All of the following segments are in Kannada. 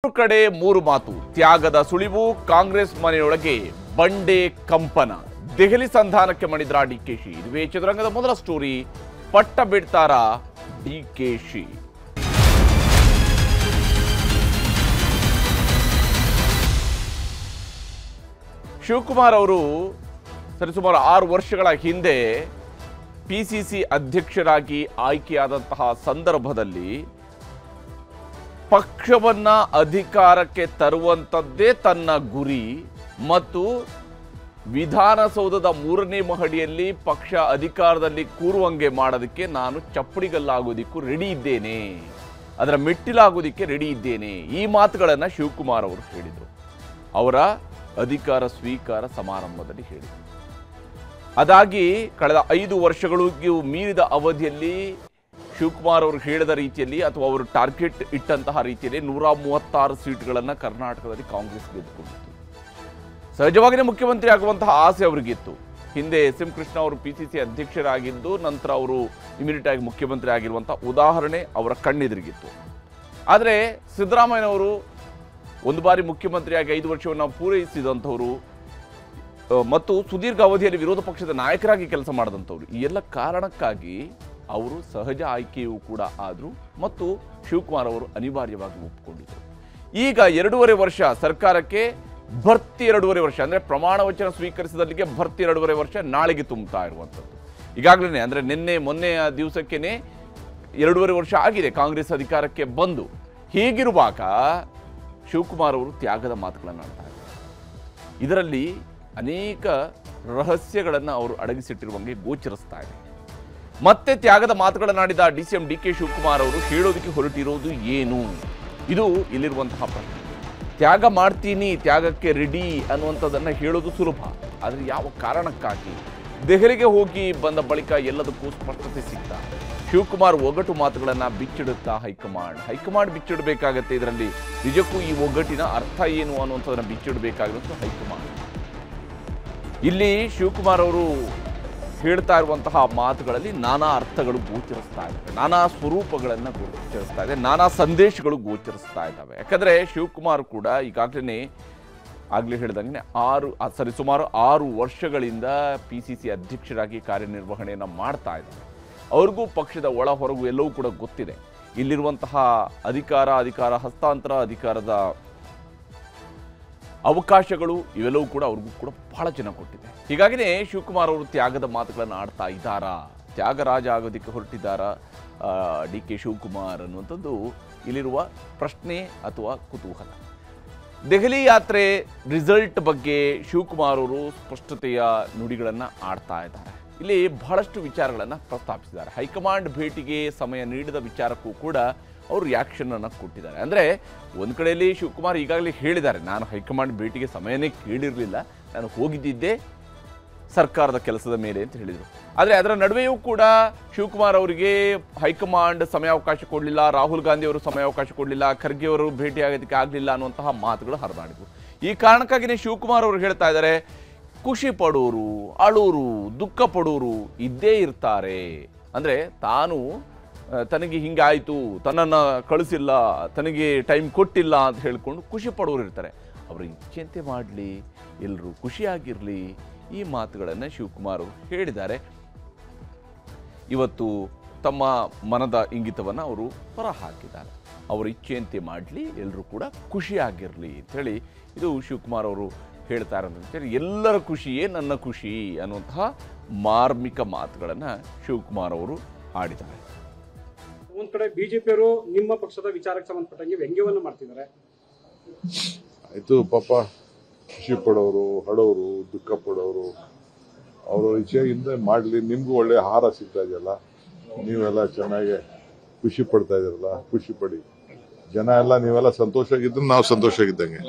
ಮೂರು ಕಡೆ ಮೂರು ಮಾತು ತ್ಯಾಗದ ಸುಳಿವು ಕಾಂಗ್ರೆಸ್ ಮನೆಯೊಳಗೆ ಬಂಡೆ ಕಂಪನ ದೆಹಲಿ ಸಂಧಾನಕ್ಕೆ ಮಣಿದ್ರ ಡಿಕೆಶಿ ಇದುವೇ ಚದುರಂಗದ ಮೊದಲ ಸ್ಟೋರಿ ಪಟ್ಟ ಬಿಡ್ತಾರ ಡಿಕೆಶಿ ಶಿವಕುಮಾರ್ ಅವರು ಸರಿಸುಮಾರು 6 ವರ್ಷಗಳ ಹಿಂದೆ ಪಿಸಿಸಿ ಅಧ್ಯಕ್ಷರಾಗಿ ಆಯ್ಕೆಯಾದಂತಹ ಸಂದರ್ಭದಲ್ಲಿ ಪಕ್ಷವನ್ನ ಅಧಿಕಾರಕ್ಕೆ ತರುವಂತದ್ದೇ ತನ್ನ ಗುರಿ ಮತ್ತು ವಿಧಾನಸೌಧದ 3ನೇ ಮಹಡಿಯಲ್ಲಿ ಪಕ್ಷ ಅಧಿಕಾರದಲ್ಲಿ ಕೂರುವಂಗೆ ಮಾಡೋದಕ್ಕೆ ನಾನು ಚಪ್ಪಡಿಗಲ್ಲಾಗೋದಿಕ್ಕೂ ರೆಡಿ ಇದ್ದೇನೆ, ಅದರ ಮೆಟ್ಟಿಲಾಗೋದಿಕ್ಕೆ ರೆಡಿ ಇದ್ದೇನೆ. ಈ ಮಾತುಗಳನ್ನು ಶಿವಕುಮಾರ್ ಅವರು ಹೇಳಿದರು. ಅವರ ಅಧಿಕಾರ ಸ್ವೀಕಾರ ಸಮಾರಂಭದಲ್ಲಿ ಹೇಳಿದರು. ಅದಾಗಿ ಕಳೆದ 5 ವರ್ಷಗಳಿಗೂ ಮೀರಿದ ಅವಧಿಯಲ್ಲಿ ಶಿವಕುಮಾರ್ ಅವರು ಹೇಳಿದ ರೀತಿಯಲ್ಲಿ ಅಥವಾ ಅವರು ಟಾರ್ಗೆಟ್ ಇಟ್ಟಂತಹ ರೀತಿಯಲ್ಲಿ 136 ಸೀಟ್ಗಳನ್ನು ಕರ್ನಾಟಕದಲ್ಲಿ ಕಾಂಗ್ರೆಸ್ ಗೆದ್ದುಕೊಂಡಿತ್ತು. ಸಹಜವಾಗಿಯೇ ಮುಖ್ಯಮಂತ್ರಿ ಆಗುವಂತಹ ಆಸೆ ಅವರಿಗಿತ್ತು. ಹಿಂದೆ ಎಸ್.ಎಂ. ಕೃಷ್ಣ ಅವರು ಪಿಸಿಸಿ ಅಧ್ಯಕ್ಷರಾಗಿದ್ದು ನಂತರ ಅವರು ಇಮಿಡಿಯೇಟ್ ಆಗಿ ಮುಖ್ಯಮಂತ್ರಿ ಆಗಿರುವಂತಹ ಉದಾಹರಣೆ ಅವರ ಕಣ್ಣೆದುರಿಗಿತ್ತು. ಆದರೆ ಸಿದ್ದರಾಮಯ್ಯನವರು ಒಂದು ಬಾರಿ ಮುಖ್ಯಮಂತ್ರಿಯಾಗಿ 5 ವರ್ಷವನ್ನು ಪೂರೈಸಿದಂಥವರು ಮತ್ತು ಸುದೀರ್ಘ ಅವಧಿಯಲ್ಲಿ ವಿರೋಧ ಪಕ್ಷದ ನಾಯಕರಾಗಿ ಕೆಲಸ ಮಾಡಿದಂಥವ್ರು. ಈ ಎಲ್ಲ ಕಾರಣಕ್ಕಾಗಿ ಅವರು ಸಹಜ ಆಯ್ಕೆಯೂ ಕೂಡ ಆದರು ಮತ್ತು ಶಿವಕುಮಾರ್ ಅವರು ಅನಿವಾರ್ಯವಾಗಿ ಒಪ್ಪಿಕೊಂಡಿದ್ದರು. ಈಗ 2.5 ವರ್ಷ ಸರ್ಕಾರಕ್ಕೆ ಭರ್ತಿ 2.5 ವರ್ಷ ಅಂದರೆ ಪ್ರಮಾಣ ವಚನ ಸ್ವೀಕರಿಸಿದಲ್ಲಿಗೆ ಭರ್ತಿ 2.5 ವರ್ಷ ನಾಳೆಗೆ ತುಂಬುತ್ತಾ ಇರುವಂಥದ್ದು. ಈಗಾಗಲೇ ಅಂದರೆ ಮೊನ್ನೆಯ ದಿವಸಕ್ಕೇನೆ 2.5 ವರ್ಷ ಆಗಿದೆ ಕಾಂಗ್ರೆಸ್ ಅಧಿಕಾರಕ್ಕೆ ಬಂದು. ಹೀಗಿರುವಾಗ ಶಿವಕುಮಾರ್ ಅವರು ತ್ಯಾಗದ ಮಾತುಗಳನ್ನು ಆಡ್ತಾ ಇದ್ದಾರೆ. ಇದರಲ್ಲಿ ಅನೇಕ ರಹಸ್ಯಗಳನ್ನು ಅವರು ಅಡಗಿಸಿಟ್ಟಿರುವಂಗೆ ಗೋಚರಿಸ್ತಾ ಇದೆ. ಮತ್ತೆ ತ್ಯಾಗದ ಮಾತುಗಳನ್ನಾಡಿದ ಡಿಸಿಎಂ ಡಿಕೆ ಶಿವಕುಮಾರ್ ಅವರು ಹೇಳೋದಕ್ಕೆ ಹೊರಟಿರೋದು ಏನು? ಇದು ಇಲ್ಲಿರುವಂತಹ ಪ್ರಶ್ನೆ. ತ್ಯಾಗ ಮಾಡ್ತೀನಿ, ತ್ಯಾಗಕ್ಕೆ ರೆಡಿ ಅನ್ನುವಂಥದ್ದನ್ನು ಹೇಳೋದು ಸುಲಭ. ಆದರೆ ಯಾವ ಕಾರಣಕ್ಕಾಗಿ? ದೆಹಲಿಗೆ ಹೋಗಿ ಬಂದ ಬಳಿಕ ಎಲ್ಲದಕ್ಕೂ ಸ್ಪಷ್ಟತೆ ಸಿಗ್ತಾ ಶಿವಕುಮಾರ್ ಒಗ್ಗಟ್ಟು ಮಾತುಗಳನ್ನು ಬಿಚ್ಚಿಡುತ್ತಾ ಹೈಕಮಾಂಡ್ ಬಿಚ್ಚಿಡಬೇಕಾಗತ್ತೆ. ಇದರಲ್ಲಿ ನಿಜಕ್ಕೂ ಈ ಒಗ್ಗಟ್ಟಿನ ಅರ್ಥ ಏನು ಅನ್ನುವಂಥದ್ದನ್ನು ಬಿಚ್ಚಿಡಬೇಕಾಗಿರೋದು ಹೈಕಮಾಂಡ್. ಇಲ್ಲಿ ಶಿವಕುಮಾರ್ ಅವರು ಹೇಳ್ತಾ ಇರುವಂತಹ ಮಾತುಗಳಲ್ಲಿ ನಾನಾ ಅರ್ಥಗಳು ಗೋಚರಿಸ್ತಾ ಇದ್ದಾವೆ, ನಾನಾ ಸ್ವರೂಪಗಳನ್ನು ಗೋಚರಿಸ್ತಾ ಇದೆ, ನಾನಾ ಸಂದೇಶಗಳು ಗೋಚರಿಸ್ತಾ ಇದ್ದಾವೆ. ಯಾಕಂದರೆ ಶಿವಕುಮಾರ್ ಕೂಡ ಆಗಲೇ ಹೇಳ್ದಂಗೆ ಸುಮಾರು 6 ವರ್ಷಗಳಿಂದ ಪಿಸಿಸಿ ಅಧ್ಯಕ್ಷರಾಗಿ ಕಾರ್ಯನಿರ್ವಹಣೆಯನ್ನು ಮಾಡ್ತಾ ಇದ್ದಾರೆ. ಅವ್ರಿಗೂ ಪಕ್ಷದ ಒಳ ಹೊರಗು ಎಲ್ಲವೂ ಕೂಡ ಗೊತ್ತಿದೆ. ಇಲ್ಲಿರುವಂತಹ ಅಧಿಕಾರ ಹಸ್ತಾಂತರ, ಅಧಿಕಾರದ ಅವಕಾಶಗಳು ಇವೆಲ್ಲವೂ ಕೂಡ ಅವ್ರಿಗೂ ಕೂಡ ಬಹಳ ಜನ ಕೊಟ್ಟಿದೆ. ಹೀಗಾಗಿನೇ ಶಿವಕುಮಾರ್ ಅವರು ತ್ಯಾಗದ ಮಾತುಗಳನ್ನು ಆಡ್ತಾ ಇದ್ದಾರಾ, ತ್ಯಾಗರಾಜ ಆಗೋದಕ್ಕೆ ಹೊರಟಿದ್ದಾರಾ ಡಿ ಕೆ ಶಿವಕುಮಾರ್ ಅನ್ನುವಂಥದ್ದು ಇಲ್ಲಿರುವ ಪ್ರಶ್ನೆ ಅಥವಾ ಕುತೂಹಲ. ದೆಹಲಿ ಯಾತ್ರೆ ರಿಸಲ್ಟ್ ಬಗ್ಗೆ ಶಿವಕುಮಾರ್ ಅವರು ಸ್ಪಷ್ಟತೆಯ ನುಡಿಗಳನ್ನು ಆಡ್ತಾ ಇದ್ದಾರೆ. ಇಲ್ಲಿ ಬಹಳಷ್ಟು ವಿಚಾರಗಳನ್ನು ಪ್ರಸ್ತಾಪಿಸಿದ್ದಾರೆ. ಹೈಕಮಾಂಡ್ ಭೇಟಿಗೆ ಸಮಯ ನೀಡಿದ ವಿಚಾರಕ್ಕೂ ಕೂಡ ಅವರು ರಿಯಾಕ್ಷನ್ ಅನ್ನು ಕೊಟ್ಟಿದ್ದಾರೆ. ಅಂದರೆ ಒಂದು ಕಡೆಯಲ್ಲಿ ಶಿವಕುಮಾರ್ ಈಗಾಗಲೇ ಹೇಳಿದ್ದಾರೆ, ನಾನು ಹೈಕಮಾಂಡ್ ಭೇಟಿಗೆ ಸಮಯನೇ ಕೇಳಿರಲಿಲ್ಲ, ನಾನು ಹೋಗಿದ್ದಿದ್ದೆ ಸರ್ಕಾರದ ಕೆಲಸದ ಮೇಲೆ ಅಂತ ಹೇಳಿದರು. ಆದರೆ ಅದರ ನಡುವೆಯೂ ಕೂಡ ಶಿವಕುಮಾರ್ ಅವರಿಗೆ ಹೈಕಮಾಂಡ್ ಸಮಯಾವಕಾಶ ಕೊಡಲಿಲ್ಲ, ರಾಹುಲ್ ಗಾಂಧಿ ಅವರು ಸಮಯಾವಕಾಶ ಕೊಡಲಿಲ್ಲ, ಖರ್ಗೆ ಅವರು ಭೇಟಿಯಾಗೋದಕ್ಕೆ ಆಗಲಿಲ್ಲ ಅನ್ನುವಂತಹ ಮಾತುಗಳು ಹರಿದಾಡಿದ್ರು. ಈ ಕಾರಣಕ್ಕಾಗಿಯೇ ಶಿವಕುಮಾರ್ ಅವರು ಹೇಳ್ತಾ ಇದ್ದಾರೆ, ಖುಷಿ ಪಡೋರು, ಅಳೋರು, ದುಃಖ ಪಡೋರು ಇದ್ದೇ ಇರ್ತಾರೆ. ಅಂದರೆ ತನಗೆ ಹಿಂಗಾಯಿತು, ತನ್ನನ್ನು ಕಳಿಸಿಲ್ಲ, ತನಗೆ ಟೈಮ್ ಕೊಟ್ಟಿಲ್ಲ ಅಂತ ಹೇಳ್ಕೊಂಡು ಖುಷಿ ಪಡೋರು ಇರ್ತಾರೆ. ಅವರು ಇಚ್ಛೆಂತೆ ಮಾಡಲಿ, ಎಲ್ಲರೂ ಖುಷಿಯಾಗಿರಲಿ, ಈ ಮಾತುಗಳನ್ನು ಶಿವಕುಮಾರ್ ಅವರು ಹೇಳಿದ್ದಾರೆ. ಇವತ್ತು ತಮ್ಮ ಮನದ ಇಂಗಿತವನ್ನು ಅವರು ಹೊರಹಾಕಿದ್ದಾರೆ. ಅವರು ಇಚ್ಛೆಯಂತೆ ಮಾಡಲಿ, ಎಲ್ಲರೂ ಕೂಡ ಖುಷಿಯಾಗಿರಲಿ ಅಂಥೇಳಿ ಇದು ಶಿವಕುಮಾರ್ ಅವರು ಹೇಳ್ತಾ ಇರೋದು. ಎಲ್ಲರ ಖುಷಿಯೇ ನನ್ನ ಖುಷಿ ಅನ್ನುವಂತಹ ಮಾರ್ಮಿಕ ಮಾತುಗಳನ್ನು ಶಿವಕುಮಾರ್ ಅವರು ಆಡಿದ್ದಾರೆ. ಒಂದ್ ಕಡೆ ಬಿಜೆಪಿಯವರು ನಿಮ್ಮ ಪಕ್ಷದ ವಿಚಾರಕ್ಕೆ ಸಂಬಂಧಪಟ್ಟಂಗೆ ವ್ಯಂಗ್ಯವನ್ನು ಮಾಡ್ತಿದ್ದಾರೆ. ಆಯ್ತು, ಪಾಪ ಖುಷಿ ಪಡೋರು, ಹಡೋರು, ದುಃಖ ಪಡೋರು ಅವರು ಇಚ್ಛೆಯಿಂದ ಮಾಡಲಿ. ನಿಮ್ಗೂ ಒಳ್ಳೆ ಆಹಾರ ಸಿಗ್ತಾ ಇದೆಯಲ್ಲ, ನೀವೆಲ್ಲ ಚೆನ್ನಾಗಿ ಖುಷಿ ಪಡ್ತಾ ಇದ್ದೀರಲ್ಲ, ಖುಷಿ ಪಡಿ. ಜನ ಎಲ್ಲ ನೀವೆಲ್ಲ ಸಂತೋಷವಾಗಿದ್ರೆ ನಾವು ಸಂತೋಷವಾಗಿದ್ದಂಗೆ.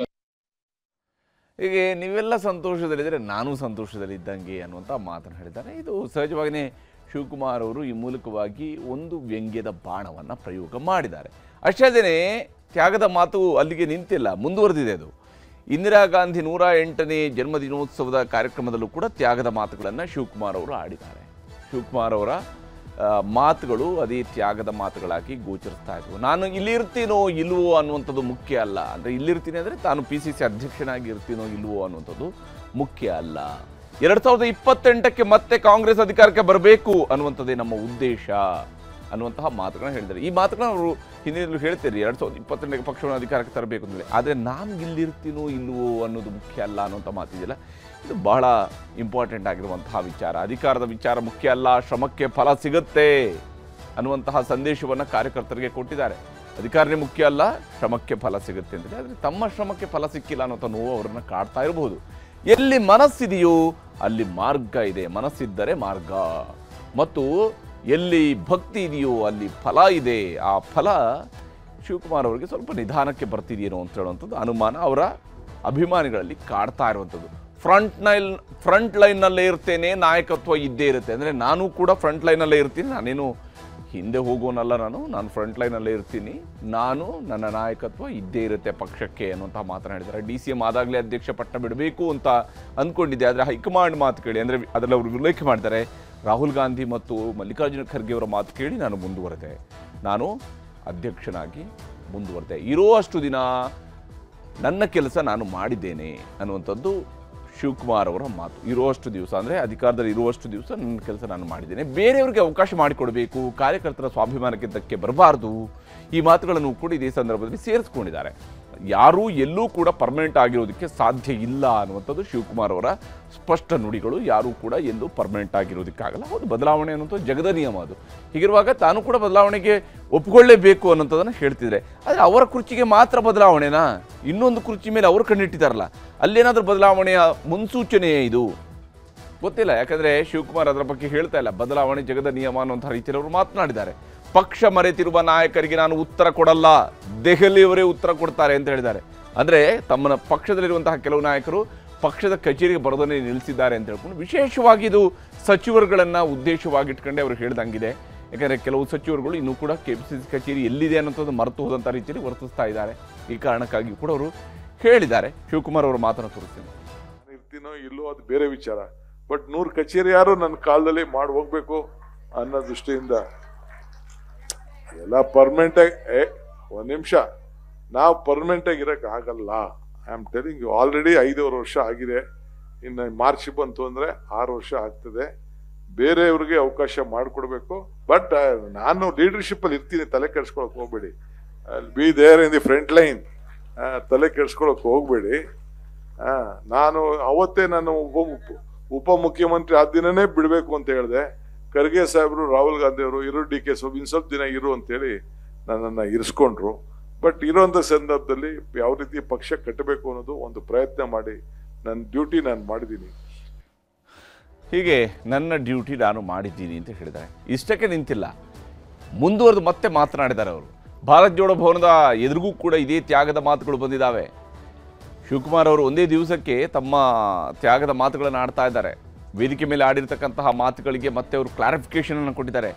ಹೀಗೆ ನೀವೆಲ್ಲ ಸಂತೋಷದಲ್ಲಿದ್ದರೆ ನಾನು ಸಂತೋಷದಲ್ಲಿದ್ದಂಗೆ ಅನ್ನುವಂಥ ಮಾತನ್ನು ಹೇಳಿದ್ದಾರೆ. ಇದು ಸಹಜವಾಗಿಯೇ ಶಿವಕುಮಾರ್ ಅವರು ಈ ಮೂಲಕವಾಗಿ ಒಂದು ವ್ಯಂಗ್ಯದ ಬಾಣವನ್ನು ಪ್ರಯೋಗ ಮಾಡಿದ್ದಾರೆ. ಅಷ್ಟೇ ತ್ಯಾಗದ ಮಾತು ಅಲ್ಲಿಗೆ ನಿಂತಿಲ್ಲ, ಮುಂದುವರೆದಿದೆ. ಅದು ಇಂದಿರಾ ಗಾಂಧಿ 108ನೇ ಜನ್ಮದಿನೋತ್ಸವದ ಕಾರ್ಯಕ್ರಮದಲ್ಲೂ ಕೂಡ ತ್ಯಾಗದ ಮಾತುಗಳನ್ನು ಶಿವಕುಮಾರ್ ಅವರು ಆಡಿದ್ದಾರೆ. ಶಿವಕುಮಾರ್ ಅವರ ಮಾತುಗಳು ಅದೇ ತ್ಯಾಗದ ಮಾತುಗಳಾಗಿ ಗೋಚರಿಸ್ತಾ ಇದ್ವು. ನಾನು ಇಲ್ಲಿರ್ತೀನೋ ಇಲ್ವೋ ಅನ್ನುವಂಥದ್ದು ಮುಖ್ಯ ಅಲ್ಲ. ಅಂದರೆ ಇಲ್ಲಿರ್ತೀನಿ ಅಂದರೆ ತಾನು PCC ಅಧ್ಯಕ್ಷನಾಗಿ ಇರ್ತೀನೋ ಇಲ್ವೋ ಅನ್ನುವಂಥದ್ದು ಮುಖ್ಯ ಅಲ್ಲ. 2028ಕ್ಕೆ ಮತ್ತೆ ಕಾಂಗ್ರೆಸ್ ಅಧಿಕಾರಕ್ಕೆ ಬರಬೇಕು ಅನ್ನುವಂಥದ್ದೇ ನಮ್ಮ ಉದ್ದೇಶ ಅನ್ನುವಂತಹ ಮಾತುಗಳನ್ನ ಹೇಳಿದ್ದಾರೆ. ಈ ಮಾತುಗಳನ್ನ ಅವರು ಹಿಂದಿನಲ್ಲೂ ಹೇಳ್ತೀರಿ, 2028ಕ್ಕೆ ಪಕ್ಷವನ್ನು ಅಧಿಕಾರಕ್ಕೆ ತರಬೇಕು ಅಂತೇಳಿ. ಆದರೆ ನಾನು ಇಲ್ಲಿರ್ತೀನೋ ಇಲ್ವೋ ಅನ್ನೋದು ಮುಖ್ಯ ಅಲ್ಲ ಅನ್ನುವಂಥ ಮಾತಿದೆಯಲ್ಲ, ಇದು ಬಹಳ ಇಂಪಾರ್ಟೆಂಟ್ ಆಗಿರುವಂತಹ ವಿಚಾರ. ಅಧಿಕಾರದ ವಿಚಾರ ಮುಖ್ಯ ಅಲ್ಲ, ಶ್ರಮಕ್ಕೆ ಫಲ ಸಿಗುತ್ತೆ ಅನ್ನುವಂತಹ ಸಂದೇಶವನ್ನು ಕಾರ್ಯಕರ್ತರಿಗೆ ಕೊಟ್ಟಿದ್ದಾರೆ. ಅಧಿಕಾರನೇ ಮುಖ್ಯ ಅಲ್ಲ, ಶ್ರಮಕ್ಕೆ ಫಲ ಸಿಗುತ್ತೆ ಅಂತೇಳಿ. ಆದರೆ ತಮ್ಮ ಶ್ರಮಕ್ಕೆ ಫಲ ಸಿಕ್ಕಿಲ್ಲ ಅನ್ನೋಂಥ ನೋವು ಅವರನ್ನು ಕಾಡ್ತಾ ಇರಬಹುದು. ಎಲ್ಲಿ ಮನಸ್ಸಿದೆಯೋ ಅಲ್ಲಿ ಮಾರ್ಗ ಇದೆ, ಮನಸ್ಸಿದ್ದರೆ ಮಾರ್ಗ. ಮತ್ತು ಎಲ್ಲಿ ಭಕ್ತಿ ಇದೆಯೋ ಅಲ್ಲಿ ಫಲ ಇದೆ. ಆ ಫಲ ಶಿವಕುಮಾರ್ ಅವರಿಗೆ ಸ್ವಲ್ಪ ನಿಧಾನಕ್ಕೆ ಬರ್ತಿದೆಯೇನೋ ಅಂತ ಹೇಳುವಂಥದ್ದು ಅನುಮಾನ ಅವರ ಅಭಿಮಾನಿಗಳಲ್ಲಿ ಕಾಡ್ತಾ ಇರುವಂಥದ್ದು. ಫ್ರಂಟ್ ಲೈನ್ನಲ್ಲೇ ಇರ್ತೇನೆ, ನಾಯಕತ್ವ ಇದ್ದೇ ಇರುತ್ತೆ. ಅಂದರೆ ನಾನು ಕೂಡ ಫ್ರಂಟ್ ಲೈನಲ್ಲೇ ಇರ್ತೀನಿ, ನಾನೇನು ಹಿಂದೆ ಹೋಗೋನಲ್ಲ, ನಾನು ಫ್ರಂಟ್ ಲೈನಲ್ಲೇ ಇರ್ತೀನಿ, ನನ್ನ ನಾಯಕತ್ವ ಇದ್ದೇ ಇರುತ್ತೆ ಪಕ್ಷಕ್ಕೆ ಅನ್ನುವಂಥ ಮಾತನಾಡಿದ್ದಾರೆ. DCM ಆದಾಗಲೇ ಅಧ್ಯಕ್ಷ ಪಟ್ಟ ಬಿಡಬೇಕು ಅಂತ ಅಂದ್ಕೊಂಡಿದ್ದೆ, ಆದರೆ ಹೈಕಮಾಂಡ್ ಮಾತು ಕೇಳಿ, ಅಂದರೆ ಅದರಲ್ಲಿ ಅವರು ಉಲ್ಲೇಖ ಮಾಡ್ತಾರೆ, ರಾಹುಲ್ ಗಾಂಧಿ ಮತ್ತು ಮಲ್ಲಿಕಾರ್ಜುನ ಖರ್ಗೆ ಅವರ ಮಾತು ಕೇಳಿ ನಾನು ಮುಂದುವರೆದೆ, ನಾನು ಅಧ್ಯಕ್ಷನಾಗಿ ಮುಂದುವರೆದೆ. ಇರುವಷ್ಟು ದಿನ ನನ್ನ ಕೆಲಸ ನಾನು ಮಾಡಿದ್ದೇನೆ ಅನ್ನುವಂಥದ್ದು ಶಿವಕುಮಾರ್ ಅವರ ಮಾತು. ಇರುವಷ್ಟು ದಿವಸ ಅಂದರೆ ಅಧಿಕಾರದಲ್ಲಿ ಇರುವಷ್ಟು ದಿವಸ ನನ್ನ ಕೆಲಸ ನಾನು ಮಾಡಿದ್ದೇನೆ, ಬೇರೆಯವರಿಗೆ ಅವಕಾಶ ಮಾಡಿಕೊಡಬೇಕು, ಕಾರ್ಯಕರ್ತರ ಸ್ವಾಭಿಮಾನಕ್ಕೆ ಧಕ್ಕೆ ಬರಬಾರ್ದು. ಈ ಮಾತುಗಳನ್ನು ಕೂಡ ಇದೇ ಸಂದರ್ಭದಲ್ಲಿ ಸೇರಿಸ್ಕೊಂಡಿದ್ದಾರೆ. ಯಾರೂ ಎಲ್ಲೂ ಕೂಡ ಪರ್ಮನೆಂಟ್ ಆಗಿರೋದಕ್ಕೆ ಸಾಧ್ಯ ಇಲ್ಲ ಅನ್ನುವಂಥದ್ದು ಶಿವಕುಮಾರ್ ಅವರ ಸ್ಪಷ್ಟ ನುಡಿಗಳು. ಯಾರೂ ಕೂಡ ಎಲ್ಲೂ ಪರ್ಮನೆಂಟ್ ಆಗಿರೋದಕ್ಕಾಗಲ್ಲ. ಹೌದು, ಬದಲಾವಣೆ ಅನ್ನೋದು ಜಗದ ನಿಯಮ. ಅದು ಹೀಗಿರುವಾಗ ತಾನು ಕೂಡ ಬದಲಾವಣೆಗೆ ಒಪ್ಪಿಕೊಳ್ಳೇಬೇಕು ಅನ್ನೋಂಥದ್ದನ್ನು ಹೇಳ್ತಿದ್ರೆ, ಆದರೆ ಅವರ ಕುರ್ಚಿಗೆ ಮಾತ್ರ ಬದಲಾವಣೆನಾ? ಇನ್ನೊಂದು ಕುರ್ಚಿ ಮೇಲೆ ಅವರು ಕಣ್ಣಿಟ್ಟಿದ್ದಾರಲ್ಲ, ಅಲ್ಲೇನಾದರೂ ಬದಲಾವಣೆಯ ಮುನ್ಸೂಚನೆಯೇ ಇದು? ಗೊತ್ತಿಲ್ಲ. ಯಾಕಂದರೆ ಶಿವಕುಮಾರ್ ಅದರ ಬಗ್ಗೆ ಹೇಳ್ತಾ ಇಲ್ಲ. ಬದಲಾವಣೆ ಜಗದ ನಿಯಮ ಅನ್ನುವಂಥ ರೀತಿಯಲ್ಲಿ ಅವರು ಮಾತನಾಡಿದ್ದಾರೆ. ಪಕ್ಷ ಮರೆತಿರುವ ನಾಯಕರಿಗೆ ನಾನು ಉತ್ತರ ಕೊಡಲ್ಲ, ದೆಹಲಿಯವರೇ ಉತ್ತರ ಕೊಡ್ತಾರೆ ಅಂತ ಹೇಳಿದ್ದಾರೆ. ಅಂದರೆ ತಮ್ಮ ಪಕ್ಷದಲ್ಲಿರುವಂತಹ ಕೆಲವು ನಾಯಕರು ಪಕ್ಷದ ಕಚೇರಿಗೆ ಬರೋದನ್ನೇ ನಿಲ್ಲಿಸಿದ್ದಾರೆ ಅಂತ ಹೇಳ್ಕೊಂಡು, ವಿಶೇಷವಾಗಿ ಇದು ಸಚಿವರುಗಳನ್ನು ಉದ್ದೇಶವಾಗಿಟ್ಕೊಂಡೆ ಅವರು ಹೇಳ್ದಂಗಿದೆ. ಯಾಕಂದರೆ ಕೆಲವು ಸಚಿವರುಗಳು ಇನ್ನೂ ಕೂಡ KPCC ಕಚೇರಿ ಎಲ್ಲಿದೆ ಅನ್ನೋಂಥದ್ದು ಮರೆತು ಹೋದಂಥ ರೀತಿಯಲ್ಲಿ ವರ್ತಿಸ್ತಾ ಇದ್ದಾರೆ. ಈ ಕಾರಣಕ್ಕಾಗಿ ಕೂಡ ಅವರು ಹೇಳಿದ್ದಾರೆ. ಶಿವಕುಮಾರ್ ಅವರ ಮಾತನ್ನು ತೋರಿಸ್ತೀನಿ. ಇರ್ತೀನೋ ಇಲ್ಲೋ ಅದು ಬೇರೆ ವಿಚಾರ. ಬಟ್ 100 ಕಚೇರಿ ಯಾರು ನನ್ನ ಕಾಲದಲ್ಲಿ ಮಾಡಿ ಹೋಗ್ಬೇಕು ಅನ್ನೋ ದೃಷ್ಟಿಯಿಂದ ಎಲ್ಲ ಪರ್ಮನೆಂಟ್ ಆಗಿ ಒಂದು ನಿಮಿಷ ನಾವು ಪರ್ಮನೆಂಟ್ ಆಗಿ ಇರಕ್ಕೆ ಆಗಲ್ಲ. I am telling you, already 5 ವರ್ಷ ಆಗಿದೆ. ಇನ್ನು ಮಾರ್ಚ್ ಬಂತು ಅಂದರೆ 6 ವರ್ಷ ಆಗ್ತದೆ. ಬೇರೆಯವ್ರಿಗೆ ಅವಕಾಶ ಮಾಡಿಕೊಡ್ಬೇಕು. ಬಟ್ ನಾನು ಲೀಡರ್ಶಿಪ್ ಅಲ್ಲಿ ಇರ್ತೀನಿ, ತಲೆ ಕೆಡ್ಸ್ಕೊಳಕ್ ಹೋಗ್ಬೇಡಿ. Be there in the front line, ತಲೆ ಕೆಡ್ಸ್ಕೊಳಕ್ ಹೋಗ್ಬೇಡಿ. ನಾನು ಅವತ್ತೇ ನಾನು ಉಪಮುಖ್ಯಮಂತ್ರಿ ಆ ದಿನನೇ ಬಿಡಬೇಕು ಅಂತ ಹೇಳಿದೆ. ಖರ್ಗೆ ಸಾಹೇಬರು, ರಾಹುಲ್ ಗಾಂಧಿ ಅವರು ಇರೋ DK ಇನ್ನು ಸ್ವಲ್ಪ ದಿನ ಇರು ಅಂತೇಳಿ ನನ್ನನ್ನು ಇರಿಸ್ಕೊಂಡ್ರು. ಬಟ್ ಇರೋಂಥ ಸಂದರ್ಭದಲ್ಲಿ ಯಾವ ರೀತಿ ಪಕ್ಷ ಕಟ್ಟಬೇಕು ಅನ್ನೋದು ಒಂದು ಪ್ರಯತ್ನ ಮಾಡಿ ನನ್ನ ಡ್ಯೂಟಿ ನಾನು ಮಾಡಿದ್ದೀನಿ. ಹೀಗೆ ನನ್ನ ಡ್ಯೂಟಿ ನಾನು ಮಾಡಿದ್ದೀನಿ ಅಂತ ಹೇಳಿದ್ದಾರೆ. ಇಷ್ಟಕ್ಕೆ ನಿಂತಿಲ್ಲ, ಮುಂದುವರೆದು ಮತ್ತೆ ಮಾತನಾಡಿದ್ದಾರೆ ಅವರು. ಭಾರತ್ ಜೋಡೋ ಭವನದ ಎದುರಿಗೂ ಕೂಡ ಇದೇ ತ್ಯಾಗದ ಮಾತುಗಳು ಬಂದಿದ್ದಾವೆ. ಶಿವಕುಮಾರ್ ಅವರು ಒಂದೇ ದಿವಸಕ್ಕೆ ತಮ್ಮ ತ್ಯಾಗದ ಮಾತುಗಳನ್ನು ಆಡ್ತಾ ಇದ್ದಾರೆ. ವೇದಿಕೆ ಮೇಲೆ ಆಡಿರ್ತಕ್ಕಂತಹ ಮಾತುಗಳಿಗೆ ಮತ್ತೆ ಅವರು ಕ್ಲಾರಿಫಿಕೇಶನ್ ಅನ್ನು ಕೊಟ್ಟಿದ್ದಾರೆ.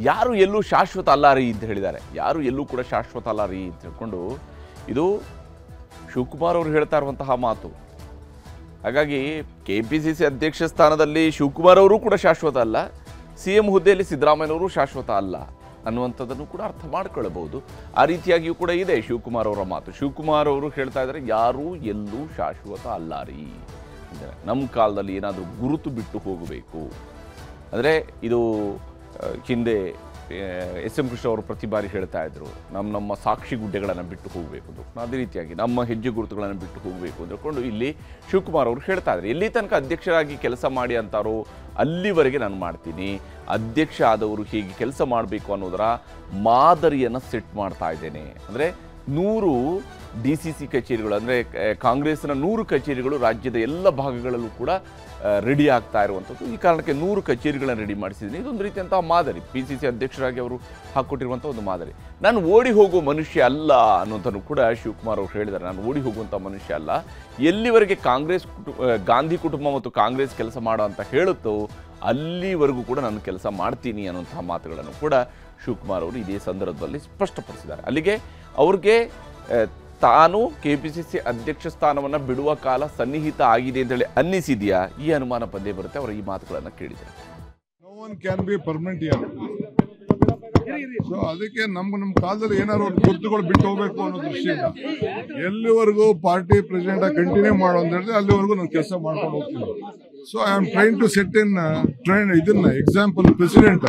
ಯಾರು ಎಲ್ಲೂ ಶಾಶ್ವತ ಅಲ್ಲ ರೀ ಅಂತ ಹೇಳಿದ್ದಾರೆ. ಯಾರು ಎಲ್ಲೂ ಕೂಡ ಶಾಶ್ವತ ಅಲ್ಲ ರೀ ಅಂತ ಹೇಳ್ಕೊಂಡು, ಇದು ಶಿವಕುಮಾರ್ ಅವರು ಹೇಳ್ತಾ ಇರುವಂತಹ ಮಾತು. ಹಾಗಾಗಿ KPCC ಅಧ್ಯಕ್ಷ ಸ್ಥಾನದಲ್ಲಿ ಶಿವಕುಮಾರ್ ಅವರು ಕೂಡ ಶಾಶ್ವತ ಅಲ್ಲ, CM ಹುದ್ದೆಯಲ್ಲಿ ಸಿದ್ದರಾಮಯ್ಯನವರು ಶಾಶ್ವತ ಅಲ್ಲ ಅನ್ನುವಂಥದ್ದನ್ನು ಕೂಡ ಅರ್ಥ ಮಾಡ್ಕೊಳ್ಳಬಹುದು. ಆ ರೀತಿಯಾಗಿಯೂ ಕೂಡ ಇದೆ ಶಿವಕುಮಾರ್ ಅವರ ಮಾತು. ಶಿವಕುಮಾರ್ ಅವರು ಹೇಳ್ತಾ ಇದ್ದಾರೆ, ಯಾರೂ ಎಲ್ಲೂ ಶಾಶ್ವತ ಅಲ್ಲ ರೀ. ನಮ್ಮ ಕಾಲದಲ್ಲಿ ಏನಾದರೂ ಗುರುತು ಬಿಟ್ಟು ಹೋಗಬೇಕು. ಅಂದರೆ ಇದು ಹಿಂದೆ SM ಕೃಷ್ಣ ಅವರು ಪ್ರತಿ ಬಾರಿ ಹೇಳ್ತಾ ಇದ್ರು, ನಮ್ಮ ಸಾಕ್ಷಿ ಗುಡ್ಡೆಗಳನ್ನು ಬಿಟ್ಟು ಹೋಗಬೇಕು. ಅದೇ ರೀತಿಯಾಗಿ ನಮ್ಮ ಹೆಜ್ಜೆ ಗುರುತುಗಳನ್ನು ಬಿಟ್ಟು ಹೋಗಬೇಕು ಅಂದ್ಕೊಂಡು ಇಲ್ಲಿ ಶಿವಕುಮಾರ್ ಅವರು ಹೇಳ್ತಾ ಇದ್ದಾರೆ. ಎಲ್ಲಿ ತನಕ ಅಧ್ಯಕ್ಷರಾಗಿ ಕೆಲಸ ಮಾಡಿ ಅಂತಾರೋ ಅಲ್ಲಿವರೆಗೆ ನಾನು ಮಾಡ್ತೀನಿ. ಅಧ್ಯಕ್ಷ ಆದವರು ಹೇಗೆ ಕೆಲಸ ಮಾಡಬೇಕು ಅನ್ನೋದರ ಮಾದರಿಯನ್ನು ಸೆಟ್ ಮಾಡ್ತಾ ಇದ್ದೇನೆ. ಅಂದರೆ 100 DCC ಕಚೇರಿಗಳು, ಅಂದರೆ ಕಾಂಗ್ರೆಸ್ನ 100 ಕಚೇರಿಗಳು ರಾಜ್ಯದ ಎಲ್ಲ ಭಾಗಗಳಲ್ಲೂ ಕೂಡ ರೆಡಿ ಆಗ್ತಾ ಇರುವಂಥದ್ದು. ಈ ಕಾರಣಕ್ಕೆ 100 ಕಚೇರಿಗಳನ್ನು ರೆಡಿ ಮಾಡಿಸಿದ್ದೀನಿ. ಇದೊಂದು ರೀತಿಯಂತಹ ಮಾದರಿ, PCC ಅಧ್ಯಕ್ಷರಾಗಿ ಅವರು ಹಾಕ್ಕೊಟ್ಟಿರುವಂಥ ಒಂದು ಮಾದರಿ. ನಾನು ಓಡಿ ಹೋಗುವ ಮನುಷ್ಯ ಅಲ್ಲ ಅನ್ನೋಂಥನ್ನು ಕೂಡ ಶಿವಕುಮಾರ್ ಅವರು ಹೇಳಿದ್ದಾರೆ. ನಾನು ಓಡಿ ಹೋಗುವಂಥ ಮನುಷ್ಯ ಅಲ್ಲ, ಎಲ್ಲಿವರೆಗೆ ಗಾಂಧಿ ಕುಟುಂಬ ಮತ್ತು ಕಾಂಗ್ರೆಸ್ ಕೆಲಸ ಮಾಡೋ ಅಂತ ಹೇಳುತ್ತೋ ಅಲ್ಲಿವರೆಗೂ ಕೂಡ ನಾನು ಕೆಲಸ ಮಾಡ್ತೀನಿ ಅನ್ನೋಂತಹ ಮಾತುಗಳನ್ನು ಕೂಡ ಶಿವಕುಮಾರ್ ಅವರು ಇದೇ ಸಂದರ್ಭದಲ್ಲಿ ಸ್ಪಷ್ಟಪಡಿಸಿದ್ದಾರೆ. ಅಲ್ಲಿಗೆ ಅವ್ರಿಗೆ ತಾನು KPCC ಅಧ್ಯಕ್ಷ ಸ್ಥಾನವನ್ನು ಬಿಡುವ ಕಾಲ ಸನ್ನಿಹಿತ ಆಗಿದೆ ಅಂತೇಳಿ ಅನ್ನಿಸಿದೆಯಾ? ಈ ಅನುಮಾನ ಬಂದೇ ಬರುತ್ತೆ ಅವರ ಈ ಮಾತುಗಳನ್ನು ಕೇಳಿದರೆ. No one can be permanent here. So ಅದಕ್ಕೆ ನಮ್ಮ ಕಾಲದಲ್ಲಿ ಏನಾದ್ರು ಒಂದು ಗುರುತುಗಳು ಬಿಟ್ಟು ಹೋಗ್ಬೇಕು ಅನ್ನೋ ದೃಷ್ಟಿಯಿಂದ ಎಲ್ಲಿವರೆಗೂ ಪಾರ್ಟಿ ಪ್ರೆಸಿಡೆಂಟ್ ಕಂಟಿನ್ಯೂ ಮಾಡೋ ಅಂತ ಹೇಳಿದ್ರೆ ಅಲ್ಲಿವರೆಗೂ ನಾನು ಕೆಲಸ ಮಾಡ್ಕೊಂಡು ಹೋಗ್ತೀನಿ. So I am train to set in train ಇದನ್ನ ಎಕ್ಸಾಂಪಲ್ ಪ್ರೆಸಿಡೆಂಟ್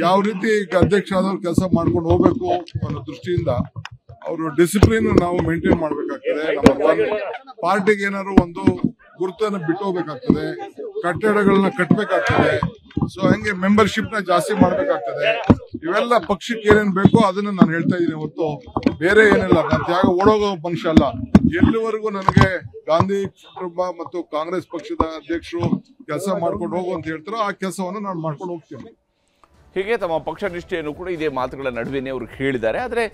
ಯಾವ ರೀತಿ ಅಧ್ಯಕ್ಷ ಆದವ್ರು ಕೆಲಸ ಮಾಡ್ಕೊಂಡು ಹೋಗ್ಬೇಕು ಅನ್ನೋ ದೃಷ್ಟಿಯಿಂದ ಅವರು ಡಿಸಿಪ್ಲಿನ್ ನಾವು ಮೇಂಟೈನ್ ಮಾಡ್ಬೇಕಾಗ್ತದೆ. ನಂಬರ್ 1 ಪಾರ್ಟಿಗೆ ಏನಾದ್ರು ಒಂದು ಗುರುತನ್ನು ಬಿಟ್ಟು ಹೋಗ್ಬೇಕಾಗ್ತದೆ, ಕಟ್ಟಡಗಳನ್ನ ಕಟ್ಟಬೇಕಾಗ್ತದೆ. ಸೊ ಹಂಗೆ ಮೆಂಬರ್ಶಿಪ್ ನ ಜಾಸ್ತಿ ಮಾಡ್ಬೇಕಾಗ್ತದೆ. ಇವೆಲ್ಲ ಪಕ್ಷಕ್ಕೆ ಏನೇನ್ ಬೇಕೋ ಅದನ್ನ ನಾನು ಹೇಳ್ತಾ ಇದ್ದೀನಿ ಹೊತ್ತು ಬೇರೆ ಏನಿಲ್ಲ. ನಾನು ತ್ಯಾಗ ಓಡೋಗೋ ಮನುಷ್ಯ ಅಲ್ಲ. ಎಲ್ಲಿವರೆಗೂ ನನಗೆ ಗಾಂಧಿ ಕುಟುಂಬ ಮತ್ತು ಕಾಂಗ್ರೆಸ್ ಪಕ್ಷದ ಅಧ್ಯಕ್ಷರು ಕೆಲಸ ಮಾಡ್ಕೊಂಡು ಹೋಗು ಅಂತ ಹೇಳ್ತಾರೋ ಆ ಕೆಲಸವನ್ನು ನಾನು ಮಾಡ್ಕೊಂಡು ಹೋಗ್ತೀನಿ. ಹೀಗೆ ತಮ್ಮ ಪಕ್ಷ ನಿಷ್ಠೆಯನ್ನು ಕೂಡ ಇದೇ ಮಾತುಗಳ ನಡುವೆನೇ ಅವರು ಹೇಳಿದ್ದಾರೆ. ಆದರೆ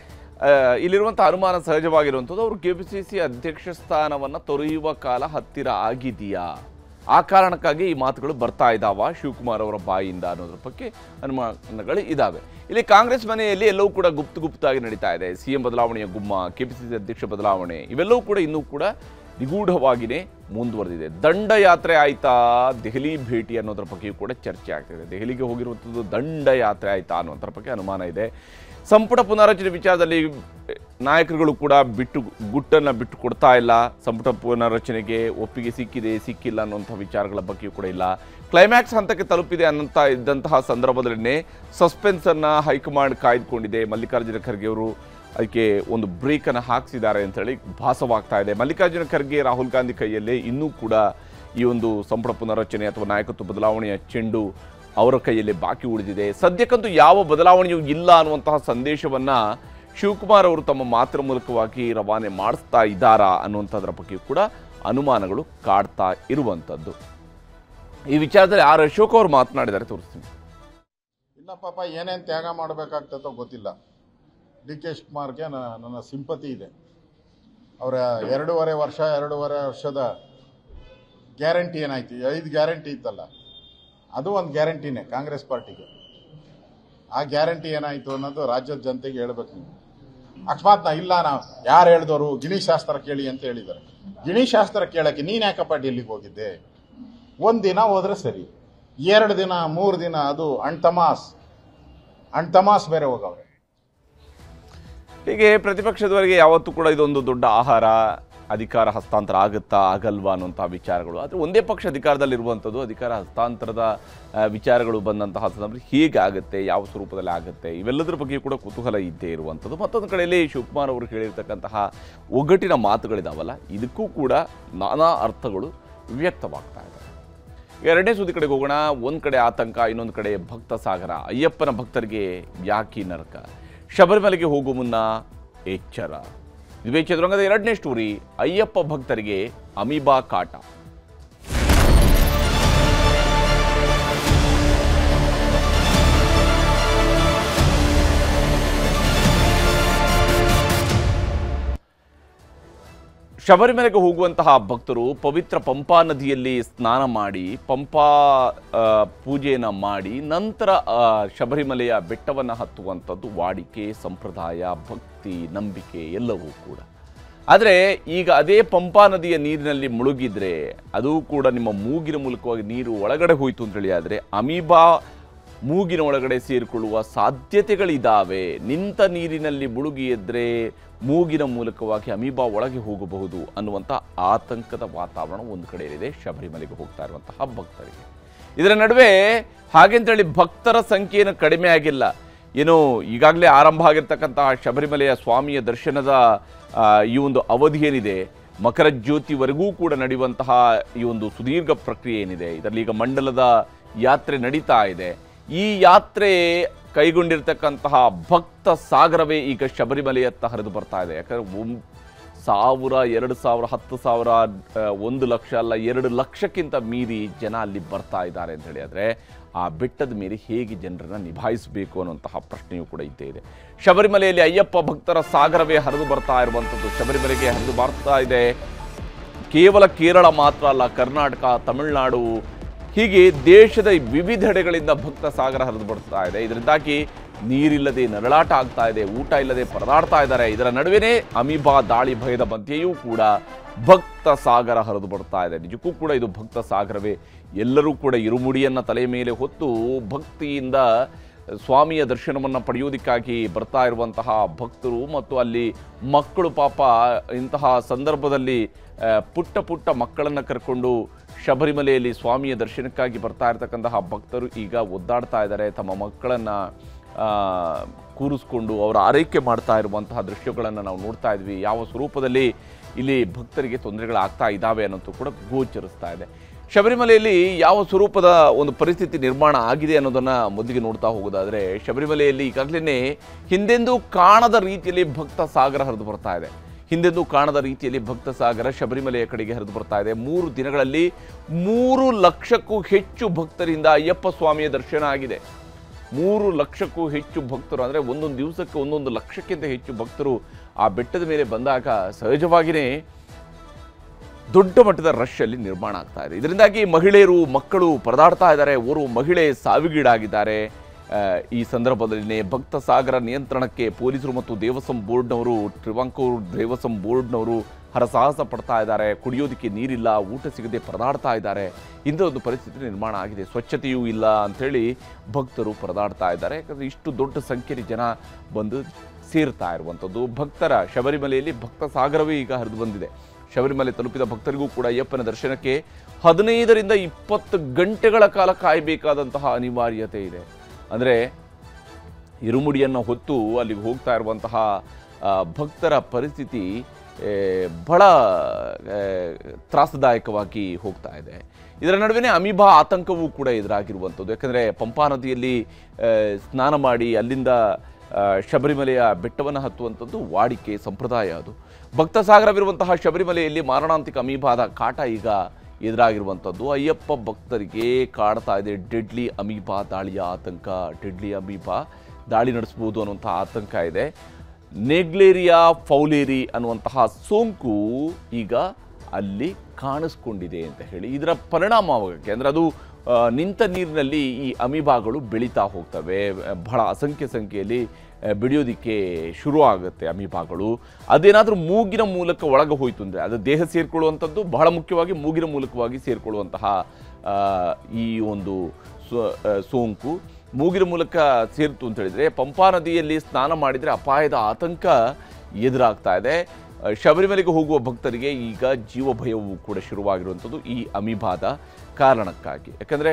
ಇಲ್ಲಿರುವಂಥ ಅನುಮಾನ ಸಹಜವಾಗಿರುವಂಥದ್ದು, ಅವರು ಕೆಪಿಸಿಸಿ ಅಧ್ಯಕ್ಷ ಸ್ಥಾನವನ್ನು ತೊರೆಯುವ ಕಾಲ ಹತ್ತಿರ ಆಗಿದೆಯಾ, ಆ ಕಾರಣಕ್ಕಾಗಿ ಈ ಮಾತುಗಳು ಬರ್ತಾ ಇದ್ದಾವ ಶಿವಕುಮಾರ್ ಅವರ ಬಾಯಿಯಿಂದ ಅನ್ನೋದ್ರ ಬಗ್ಗೆ ಅನುಮಾನಗಳು ಇದ್ದಾವೆ. ಇಲ್ಲಿ ಕಾಂಗ್ರೆಸ್ ಮನೆಯಲ್ಲಿ ಎಲ್ಲವೂ ಕೂಡ ಗುಪ್ತಾಗಿ ನಡೀತಾ ಇದೆ. ಸಿಎಂ ಬದಲಾವಣೆಯ ಗುಮ್ಮ, ಕೆಪಿಸಿಸಿ ಅಧ್ಯಕ್ಷ ಬದಲಾವಣೆ ಇವೆಲ್ಲವೂ ಕೂಡ ಇನ್ನೂ ಕೂಡ ನಿಗೂಢವಾಗಿಯೇ ಮುಂದುವರೆದಿದೆ. ದಂಡಯಾತ್ರೆ ಆಯ್ತಾ ದೆಹಲಿ ಭೇಟಿ ಅನ್ನೋದ್ರ ಬಗ್ಗೆಯೂ ಕೂಡ ಚರ್ಚೆ ಆಗ್ತಿದೆ. ದೆಹಲಿಗೆ ಹೋಗಿರುವಂಥದ್ದು ದಂಡಯಾತ್ರೆ ಆಯ್ತಾ ಅನ್ನೋದ್ರ ಬಗ್ಗೆ ಅನುಮಾನ ಇದೆ. ಸಂಪುಟ ಪುನರಚನೆ ವಿಚಾರದಲ್ಲಿ ನಾಯಕರುಗಳು ಕೂಡ ಗುಟ್ಟನ್ನು ಬಿಟ್ಟು ಕೊಡ್ತಾ ಇಲ್ಲ. ಸಂಪುಟ ಪುನರಚನೆಗೆ ಒಪ್ಪಿಗೆ ಸಿಕ್ಕಿಲ್ಲ ಅನ್ನುವಂಥ ವಿಚಾರಗಳ ಬಗ್ಗೆಯೂ ಕೂಡ ಇಲ್ಲ. ಕ್ಲೈಮ್ಯಾಕ್ಸ್ ಹಂತಕ್ಕೆ ತಲುಪಿದೆ ಇದ್ದಂತಹ ಸಂದರ್ಭದಲ್ಲೇ ಸಸ್ಪೆನ್ಸನ್ನು ಹೈಕಮಾಂಡ್ ಕಾಯ್ದುಕೊಂಡಿದೆ. ಮಲ್ಲಿಕಾರ್ಜುನ ಖರ್ಗೆ ಅವರು ಅದಕ್ಕೆ ಒಂದು ಬ್ರೇಕನ್ನು ಹಾಕಿಸಿದ್ದಾರೆ ಅಂತೇಳಿ ಭಾಸವಾಗ್ತಾ ಇದೆ. ಮಲ್ಲಿಕಾರ್ಜುನ ಖರ್ಗೆ, ರಾಹುಲ್ ಗಾಂಧಿ ಕೈಯಲ್ಲೇ ಇನ್ನೂ ಕೂಡ ಈ ಒಂದು ಸಂಪುಟ ಪುನರಚನೆ ಅಥವಾ ನಾಯಕತ್ವ ಬದಲಾವಣೆಯ ಚೆಂಡು ಅವರ ಕೈಯಲ್ಲಿ ಬಾಕಿ ಉಳಿದಿದೆ. ಸದ್ಯಕ್ಕಂತೂ ಯಾವ ಬದಲಾವಣೆಯೂ ಇಲ್ಲ ಅನ್ನುವಂತಹ ಸಂದೇಶವನ್ನು ಶಿವಕುಮಾರ್ ಅವರು ತಮ್ಮ ಮಾತಿನ ಮೂಲಕವಾಗಿ ರವಾನೆ ಮಾಡಿಸ್ತಾ ಇದ್ದಾರಾ ಅನ್ನುವಂಥದ್ರ ಬಗ್ಗೆ ಕೂಡ ಅನುಮಾನಗಳು ಕಾಡ್ತಾ ಇರುವಂಥದ್ದು. ಈ ವಿಚಾರದಲ್ಲಿ ಆರ್ ಅಶೋಕ್ ಅವರು ಮಾತನಾಡಿದ್ದಾರೆ, ತೋರಿಸ್ತೀನಿ. ಇಲ್ಲ ಪಾಪ ಏನೇನು ತ್ಯಾಗ ಮಾಡಬೇಕಾಗ್ತದೋ ಗೊತ್ತಿಲ್ಲ. ಡಿ ಕೆ ಶಿವಕುಮಾರ್ಗೆ ನನ್ನ ಸಿಂಪತಿ ಇದೆ. ಅವರ 2.5 ವರ್ಷದ ಗ್ಯಾರಂಟಿ ಏನಾಯ್ತು, 5 ಗ್ಯಾರಂಟಿ ಇತ್ತಲ್ಲ, ಅದು ಒಂದು ಗ್ಯಾರಂಟಿನೇ ಕಾಂಗ್ರೆಸ್ ಪಾರ್ಟಿಗೆ. ಆ ಗ್ಯಾರಂಟಿ ಏನಾಯಿತು ಅನ್ನೋದು ರಾಜ್ಯದ ಜನತೆಗೆ ಹೇಳ್ಬೇಕು. ನೀವು ಅಕಸ್ಮಾತ್ ನಾವು ಯಾರು ಹೇಳಿದವರು ಗಿಣಿ ಶಾಸ್ತ್ರ ಕೇಳಿ ಅಂತ ಹೇಳಿದ್ದಾರೆ. ಗಿಣಿ ಶಾಸ್ತ್ರ ಕೇಳಕ್ಕೆ ನೀನು ಯಾಕಪ್ಪ ಡೆಲ್ಲಿಗೆ ಹೋಗಿದ್ದೆ? 1 ದಿನ ಹೋದ್ರೆ ಸರಿ, 2 ದಿನ 3 ದಿನ ಅದು ಅಣ್ತಮಾಸ್ ಬೇರೆ ಹೋಗವ್ರೆ. ಹೀಗೆ ಪ್ರತಿಪಕ್ಷದವರೆಗೆ ಯಾವತ್ತೂ ಕೂಡ ಇದೊಂದು ದೊಡ್ಡ ಆಹಾರ. ಅಧಿಕಾರ ಹಸ್ತಾಂತರ ಆಗುತ್ತಾ ಆಗಲ್ವಾ ಅನ್ನುವಂಥ ವಿಚಾರಗಳು. ಆದರೆ ಒಂದೇ ಪಕ್ಷ ಅಧಿಕಾರದಲ್ಲಿರುವಂಥದ್ದು, ಅಧಿಕಾರ ಹಸ್ತಾಂತರದ ವಿಚಾರಗಳು ಬಂದಂತಹ ಸಂದರ್ಭದಲ್ಲಿ ಹೇಗೆ ಆಗುತ್ತೆ, ಯಾವ ಸ್ವರೂಪದಲ್ಲಿ ಆಗುತ್ತೆ, ಇವೆಲ್ಲದರ ಬಗ್ಗೆ ಕೂಡ ಕುತೂಹಲ ಇದ್ದೇ ಇರುವಂಥದ್ದು. ಮತ್ತೊಂದು ಕಡೆಯಲ್ಲಿ ಶಿವಕುಮಾರ್ ಅವರು ಹೇಳಿರ್ತಕ್ಕಂತಹ ಒಗ್ಗಟ್ಟಿನ ಮಾತುಗಳಿದಾವಲ್ಲ, ಇದಕ್ಕೂ ಕೂಡ ನಾನಾ ಅರ್ಥಗಳು ವ್ಯಕ್ತವಾಗ್ತಾ ಇದ್ದಾವೆ. ಎರಡನೇ ಸುದ್ದಿ ಕಡೆಗೆ ಹೋಗೋಣ. ಒಂದು ಕಡೆ ಆತಂಕ, ಇನ್ನೊಂದು ಕಡೆ ಭಕ್ತ ಸಾಗರ. ಅಯ್ಯಪ್ಪನ ಭಕ್ತರಿಗೆ ಯಾಕಿ ನರಕ, ಶಬರಿಮಲೆಗೆ ಹೋಗುವ ಮುನ್ನ ಎಚ್ಚರ. ಇದುವೇ ಚದುರಂಗದ ಎರಡನೇ ಸ್ಟೋರಿ. ಅಯ್ಯಪ್ಪ ಭಕ್ತರಿಗೆ ಅಮೀಬಾ ಕಾಟ. ಶಬರಿಮಲೆಗೆ ಹೋಗುವಂತಹ ಭಕ್ತರು ಪವಿತ್ರ ಪಂಪಾ ನದಿಯಲ್ಲಿ ಸ್ನಾನ ಮಾಡಿ ಪಂಪಾ ಪೂಜೆಯನ್ನು ಮಾಡಿ ನಂತರ ಶಬರಿಮಲೆಯ ಬೆಟ್ಟವನ್ನು ಹತ್ತುವಂಥದ್ದು ವಾಡಿಕೆ, ಸಂಪ್ರದಾಯ, ಭಕ್ತಿ, ನಂಬಿಕೆ ಎಲ್ಲವೂ ಕೂಡ. ಆದರೆ ಈಗ ಅದೇ ಪಂಪಾ ನದಿಯ ನೀರಿನಲ್ಲಿ ಮುಳುಗಿದ್ರೆ ಅದು ಕೂಡ ನಿಮ್ಮ ಮೂಗಿನ ಮೂಲಕವಾಗಿ ನೀರು ಒಳಗಡೆ ಹೋಯಿತು ಅಂತೇಳಿ ಆದರೆ ಅಮೀಬಾ ಮೂಗಿನ ಒಳಗಡೆ ಸೇರಿಕೊಳ್ಳುವ ಸಾಧ್ಯತೆಗಳಿದ್ದಾವೆ. ನಿಂತ ನೀರಿನಲ್ಲಿ ಮುಳುಗಿ ಎದ್ದರೆ ಮೂಗಿನ ಮೂಲಕವಾಗಿ ಅಮೀಬಾ ಒಳಗೆ ಹೋಗಬಹುದು ಅನ್ನುವಂಥ ಆತಂಕದ ವಾತಾವರಣ ಒಂದು ಕಡೆಯಲ್ಲಿದೆ ಶಬರಿಮಲೆಗೆ ಹೋಗ್ತಾ ಇರುವಂತಹ ಭಕ್ತರಿಗೆ. ಇದರ ನಡುವೆ ಹಾಗೆಂತೇಳಿ ಭಕ್ತರ ಸಂಖ್ಯೆಯನ್ನು ಕಡಿಮೆ ಆಗಿಲ್ಲ. ಏನು ಈಗಾಗಲೇ ಆರಂಭ ಆಗಿರ್ತಕ್ಕಂತಹ ಶಬರಿಮಲೆಯ ಸ್ವಾಮಿಯ ದರ್ಶನದ ಈ ಒಂದು ಅವಧಿ ಏನಿದೆ, ಮಕರ ಜ್ಯೋತಿವರೆಗೂ ಕೂಡ ನಡೆಯುವಂತಹ ಈ ಒಂದು ಸುದೀರ್ಘ ಪ್ರಕ್ರಿಯೆ ಏನಿದೆ, ಇದರಲ್ಲಿ ಈಗ ಮಂಡಲದ ಯಾತ್ರೆ ನಡೀತಾ ಇದೆ. ಈ ಯಾತ್ರೆ ಕೈಗೊಂಡಿರ್ತಕ್ಕಂತಹ ಭಕ್ತ ಸಾಗರವೇ ಈಗ ಶಬರಿಮಲೆಯತ್ತ ಹರಿದು ಬರ್ತಾ ಇದೆ. ಯಾಕಂದರೆ 1000, 2000, 10,000, 1 ಲಕ್ಷ ಅಲ್ಲ 2 ಲಕ್ಷಕ್ಕಿಂತ ಮೀರಿ ಜನ ಅಲ್ಲಿ ಬರ್ತಾ ಇದ್ದಾರೆ ಅಂತ ಹೇಳಿ. ಆದರೆ ಆ ಬೆಟ್ಟದ ಮೇಲೆ ಹೇಗೆ ಜನರನ್ನು ನಿಭಾಯಿಸಬೇಕು ಅನ್ನುವಂತಹ ಪ್ರಶ್ನೆಯೂ ಕೂಡ ಇದ್ದೇ ಇದೆ. ಶಬರಿಮಲೆಯಲ್ಲಿ ಅಯ್ಯಪ್ಪ ಭಕ್ತರ ಸಾಗರವೇ ಹರಿದು ಬರ್ತಾ ಇರುವಂಥದ್ದು. ಶಬರಿಮಲೆಗೆ ಹರಿದು ಬರ್ತಾ ಇದೆ. ಕೇವಲ ಕೇರಳ ಮಾತ್ರ ಅಲ್ಲ, ಕರ್ನಾಟಕ, ತಮಿಳುನಾಡು, ಹೀಗೆ ದೇಶದ ವಿವಿಧೆಡೆಗಳಿಂದ ಭಕ್ತ ಸಾಗರ ಹರಿದು ಬರ್ತಾ ಇದೆ. ಇದರಿಂದಾಗಿ ನೀರಿಲ್ಲದೆ ನರಳಾಟ ಆಗ್ತಾ ಇದೆ, ಊಟ ಇಲ್ಲದೆ ಪರದಾಡ್ತಾ ಇದ್ದಾರೆ. ಇದರ ನಡುವೆನೇ ಅಮೀಬಾ ದಾಳಿ ಭಯದ ಮಧ್ಯೆಯೂ ಕೂಡ ಭಕ್ತ ಸಾಗರ ಹರಿದು ಬರ್ತಾ ಇದೆ. ನಿಜಕ್ಕೂ ಕೂಡ ಇದು ಭಕ್ತ ಸಾಗರವೇ. ಎಲ್ಲರೂ ಕೂಡ ಇರುಮುಡಿಯನ್ನು ತಲೆ ಮೇಲೆ ಹೊತ್ತು ಭಕ್ತಿಯಿಂದ ಸ್ವಾಮಿಯ ದರ್ಶನವನ್ನು ಪಡೆಯೋದಕ್ಕಾಗಿ ಬರ್ತಾ ಇರುವಂತಹ ಭಕ್ತರು ಮತ್ತು ಅಲ್ಲಿ ಮಕ್ಕಳು ಪಾಪ ಇಂತಹ ಸಂದರ್ಭದಲ್ಲಿ ಪುಟ್ಟ ಪುಟ್ಟ ಮಕ್ಕಳನ್ನು ಕರ್ಕೊಂಡು ಶಬರಿಮಲೆಯಲ್ಲಿ ಸ್ವಾಮಿಯ ದರ್ಶನಕ್ಕಾಗಿ ಬರ್ತಾ ಇರತಕ್ಕಂತಹ ಭಕ್ತರು ಈಗ ಒದ್ದಾಡ್ತಾ ಇದ್ದಾರೆ. ತಮ್ಮ ಮಕ್ಕಳನ್ನು ಕೂರಿಸ್ಕೊಂಡು ಅವರ ಆರೈಕೆ ಮಾಡ್ತಾ ಇರುವಂತಹ ದೃಶ್ಯಗಳನ್ನು ನಾವು ನೋಡ್ತಾ ಇದ್ವಿ. ಯಾವ ಸ್ವರೂಪದಲ್ಲಿ ಇಲ್ಲಿ ಭಕ್ತರಿಗೆ ತೊಂದರೆಗಳಾಗ್ತಾ ಇದ್ದಾವೆ ಅನ್ನೋದು ಕೂಡ ಗೋಚರಿಸ್ತಾ ಇದೆ. ಶಬರಿಮಲೆಯಲ್ಲಿ ಯಾವ ಸ್ವರೂಪದ ಒಂದು ಪರಿಸ್ಥಿತಿ ನಿರ್ಮಾಣ ಆಗಿದೆ ಅನ್ನೋದನ್ನು ಮೊದಲಿಗೆ ನೋಡ್ತಾ ಹೋಗೋದಾದರೆ, ಶಬರಿಮಲೆಯಲ್ಲಿ ಈಗಾಗಲೇ ಹಿಂದೆಂದೂ ಕಾಣದ ರೀತಿಯಲ್ಲಿ ಭಕ್ತ ಸಾಗರ ಹರಿದು ಬರ್ತಾ ಇದೆ. ಹಿಂದೆಂದೂ ಕಾಣದ ರೀತಿಯಲ್ಲಿ ಭಕ್ತ ಸಾಗರ ಶಬರಿಮಲೆಯ ಕಡೆಗೆ ಹರಿದು ಬರ್ತಾ ಇದೆ. 3 ದಿನಗಳಲ್ಲಿ 3 ಲಕ್ಷಕ್ಕೂ ಹೆಚ್ಚು ಭಕ್ತರಿಂದ ಅಯ್ಯಪ್ಪ ಸ್ವಾಮಿಯ ದರ್ಶನ ಆಗಿದೆ. 3 ಲಕ್ಷಕ್ಕೂ ಹೆಚ್ಚು ಭಕ್ತರು ಅಂದರೆ ಒಂದೊಂದು ದಿವಸಕ್ಕೆ 1 ಲಕ್ಷಕ್ಕಿಂತ ಹೆಚ್ಚು ಭಕ್ತರು ಆ ಬೆಟ್ಟದ ಮೇಲೆ ಬಂದಾಗ ಸಹಜವಾಗಿಯೇ ದೊಡ್ಡ ಮಟ್ಟದ ರಶ್ ಅಲ್ಲಿ ನಿರ್ಮಾಣ ಆಗ್ತಾ ಇದೆ. ಇದರಿಂದಾಗಿ ಮಹಿಳೆಯರು ಮಕ್ಕಳು ಪರದಾಡ್ತಾ ಇದ್ದಾರೆ. ಓರ್ವ ಮಹಿಳೆ ಸಾವಿಗೀಡಾಗಿದ್ದಾರೆ. ಈ ಸಂದರ್ಭದಲ್ಲಿ ಭಕ್ತ ಸಾಗರ ನಿಯಂತ್ರಣಕ್ಕೆ ಪೊಲೀಸರು ಮತ್ತು ದೇವಸ್ವಂ ಬೋರ್ಡ್ನವರು, ಟ್ರಿವಾಂಕೂರ್ ದೇವಸ್ವಂ ಬೋರ್ಡ್ನವರು ಹರಸಾಹಸ ಪಡ್ತಾ ಇದ್ದಾರೆ. ಕುಡಿಯೋದಕ್ಕೆ ನೀರಿಲ್ಲ, ಊಟ ಸಿಗದೆ ಪರದಾಡ್ತಾ ಇದ್ದಾರೆ. ಇಂಥ ಒಂದು ಪರಿಸ್ಥಿತಿ ನಿರ್ಮಾಣ ಆಗಿದೆ. ಸ್ವಚ್ಛತೆಯೂ ಇಲ್ಲ ಅಂಥೇಳಿ ಭಕ್ತರು ಪರದಾಡ್ತಾ ಇದ್ದಾರೆ. ಯಾಕಂದರೆ ಇಷ್ಟು ದೊಡ್ಡ ಸಂಖ್ಯೆಯಲ್ಲಿ ಜನ ಬಂದು ಸೇರ್ತಾ ಇರುವಂಥದ್ದು. ಭಕ್ತರ ಶಬರಿಮಲೆಯಲ್ಲಿ ಭಕ್ತ ಸಾಗರವೇ ಈಗ ಹರಿದು ಬಂದಿದೆ. ಶಬರಿಮಲೆ ತಲುಪಿದ ಭಕ್ತರಿಗೂ ಕೂಡ ಅಯ್ಯಪ್ಪನ ದರ್ಶನಕ್ಕೆ 15ರಿಂದ 20 ಗಂಟೆಗಳ ಕಾಲ ಕಾಯಬೇಕಾದಂತಹ ಅನಿವಾರ್ಯತೆ ಇದೆ. ಅಂದರೆ ಇರುಮುಡಿಯನ್ನು ಹೊತ್ತು ಅಲ್ಲಿಗೆ ಹೋಗ್ತಾ ಇರುವಂತಹ ಭಕ್ತರ ಪರಿಸ್ಥಿತಿ ಬಹಳ ತ್ರಾಸದಾಯಕವಾಗಿ ಹೋಗ್ತಾ ಇದೆ. ಇದರ ನಡುವೆ ಅಮೀಬಾ ಆತಂಕವೂ ಕೂಡ ಎದುರಾಗಿರುವಂಥದ್ದು. ಯಾಕಂದರೆ ಪಂಪಾ ನದಿಯಲ್ಲಿ ಸ್ನಾನ ಮಾಡಿ ಅಲ್ಲಿಂದ ಶಬರಿಮಲೆಯ ಬೆಟ್ಟವನ್ನು ಹತ್ತುವಂಥದ್ದು ವಾಡಿಕೆ, ಸಂಪ್ರದಾಯ. ಅದು ಭಕ್ತ ಸಾಗರವಿರುವಂತಹ ಶಬರಿಮಲೆಯಲ್ಲಿ ಮಾರಣಾಂತಿಕ ಅಮೀಬಾದ ಕಾಟ ಈಗ ಎದುರಾಗಿರುವಂಥದ್ದು. ಅಯ್ಯಪ್ಪ ಭಕ್ತರಿಗೆ ಕಾಡ್ತಾ ಇದೆ ಡೆಡ್ಲಿ ಅಮೀಬಾ ದಾಳಿಯ ಆತಂಕ. ಡೆಡ್ಲಿ ಅಮೀಬಾ ದಾಳಿ ನಡೆಸ್ಬೋದು ಅನ್ನುವಂತಹ ಆತಂಕ ಇದೆ. ನೆಗ್ಲೇರಿಯಾ ಫೌಲೇರಿ ಅನ್ನುವಂತಹ ಸೋಂಕು ಈಗ ಅಲ್ಲಿ ಕಾಣಿಸ್ಕೊಂಡಿದೆ ಅಂತ ಹೇಳಿ ಇದರ ಪರಿಣಾಮವಾಗಿ, ಅಂದರೆ ಅದು ನಿಂತ ನೀರಿನಲ್ಲಿ ಈ ಅಮೀಬಾಗಳು ಬೆಳೀತಾ ಹೋಗ್ತವೆ. ಬಹಳ ಅಸಂಖ್ಯ ಸಂಖ್ಯೆಯಲ್ಲಿ ಬೆಳೆಯೋದಕ್ಕೆ ಶುರು ಆಗುತ್ತೆ ಅಮೀಬಾಗಳು. ಅದೇನಾದರೂ ಮೂಗಿನ ಮೂಲಕ ಒಳಗೆ ಹೋಯಿತು ಅಂದರೆ, ಅದು ದೇಹ ಸೇರಿಕೊಳ್ಳುವಂಥದ್ದು ಬಹಳ ಮುಖ್ಯವಾಗಿ ಮೂಗಿನ ಮೂಲಕವಾಗಿ ಸೇರಿಕೊಳ್ಳುವಂತಹ ಈ ಒಂದು ಸೋಂಕು ಮೂಗಿನ ಮೂಲಕ ಸೇರಿತು ಅಂತ ಹೇಳಿದರೆ ಪಂಪಾ ನದಿಯಲ್ಲಿ ಸ್ನಾನ ಮಾಡಿದರೆ ಅಪಾಯದ ಆತಂಕ ಎದುರಾಗ್ತಾ ಇದೆ. ಶಬರಿಮಲೆಗೆ ಹೋಗುವ ಭಕ್ತರಿಗೆ ಈಗ ಜೀವ ಭಯವೂ ಕೂಡ ಶುರುವಾಗಿರುವಂಥದ್ದು ಈ ಅಮೀಬಾದ ಕಾರಣಕ್ಕಾಗಿ. ಯಾಕಂದರೆ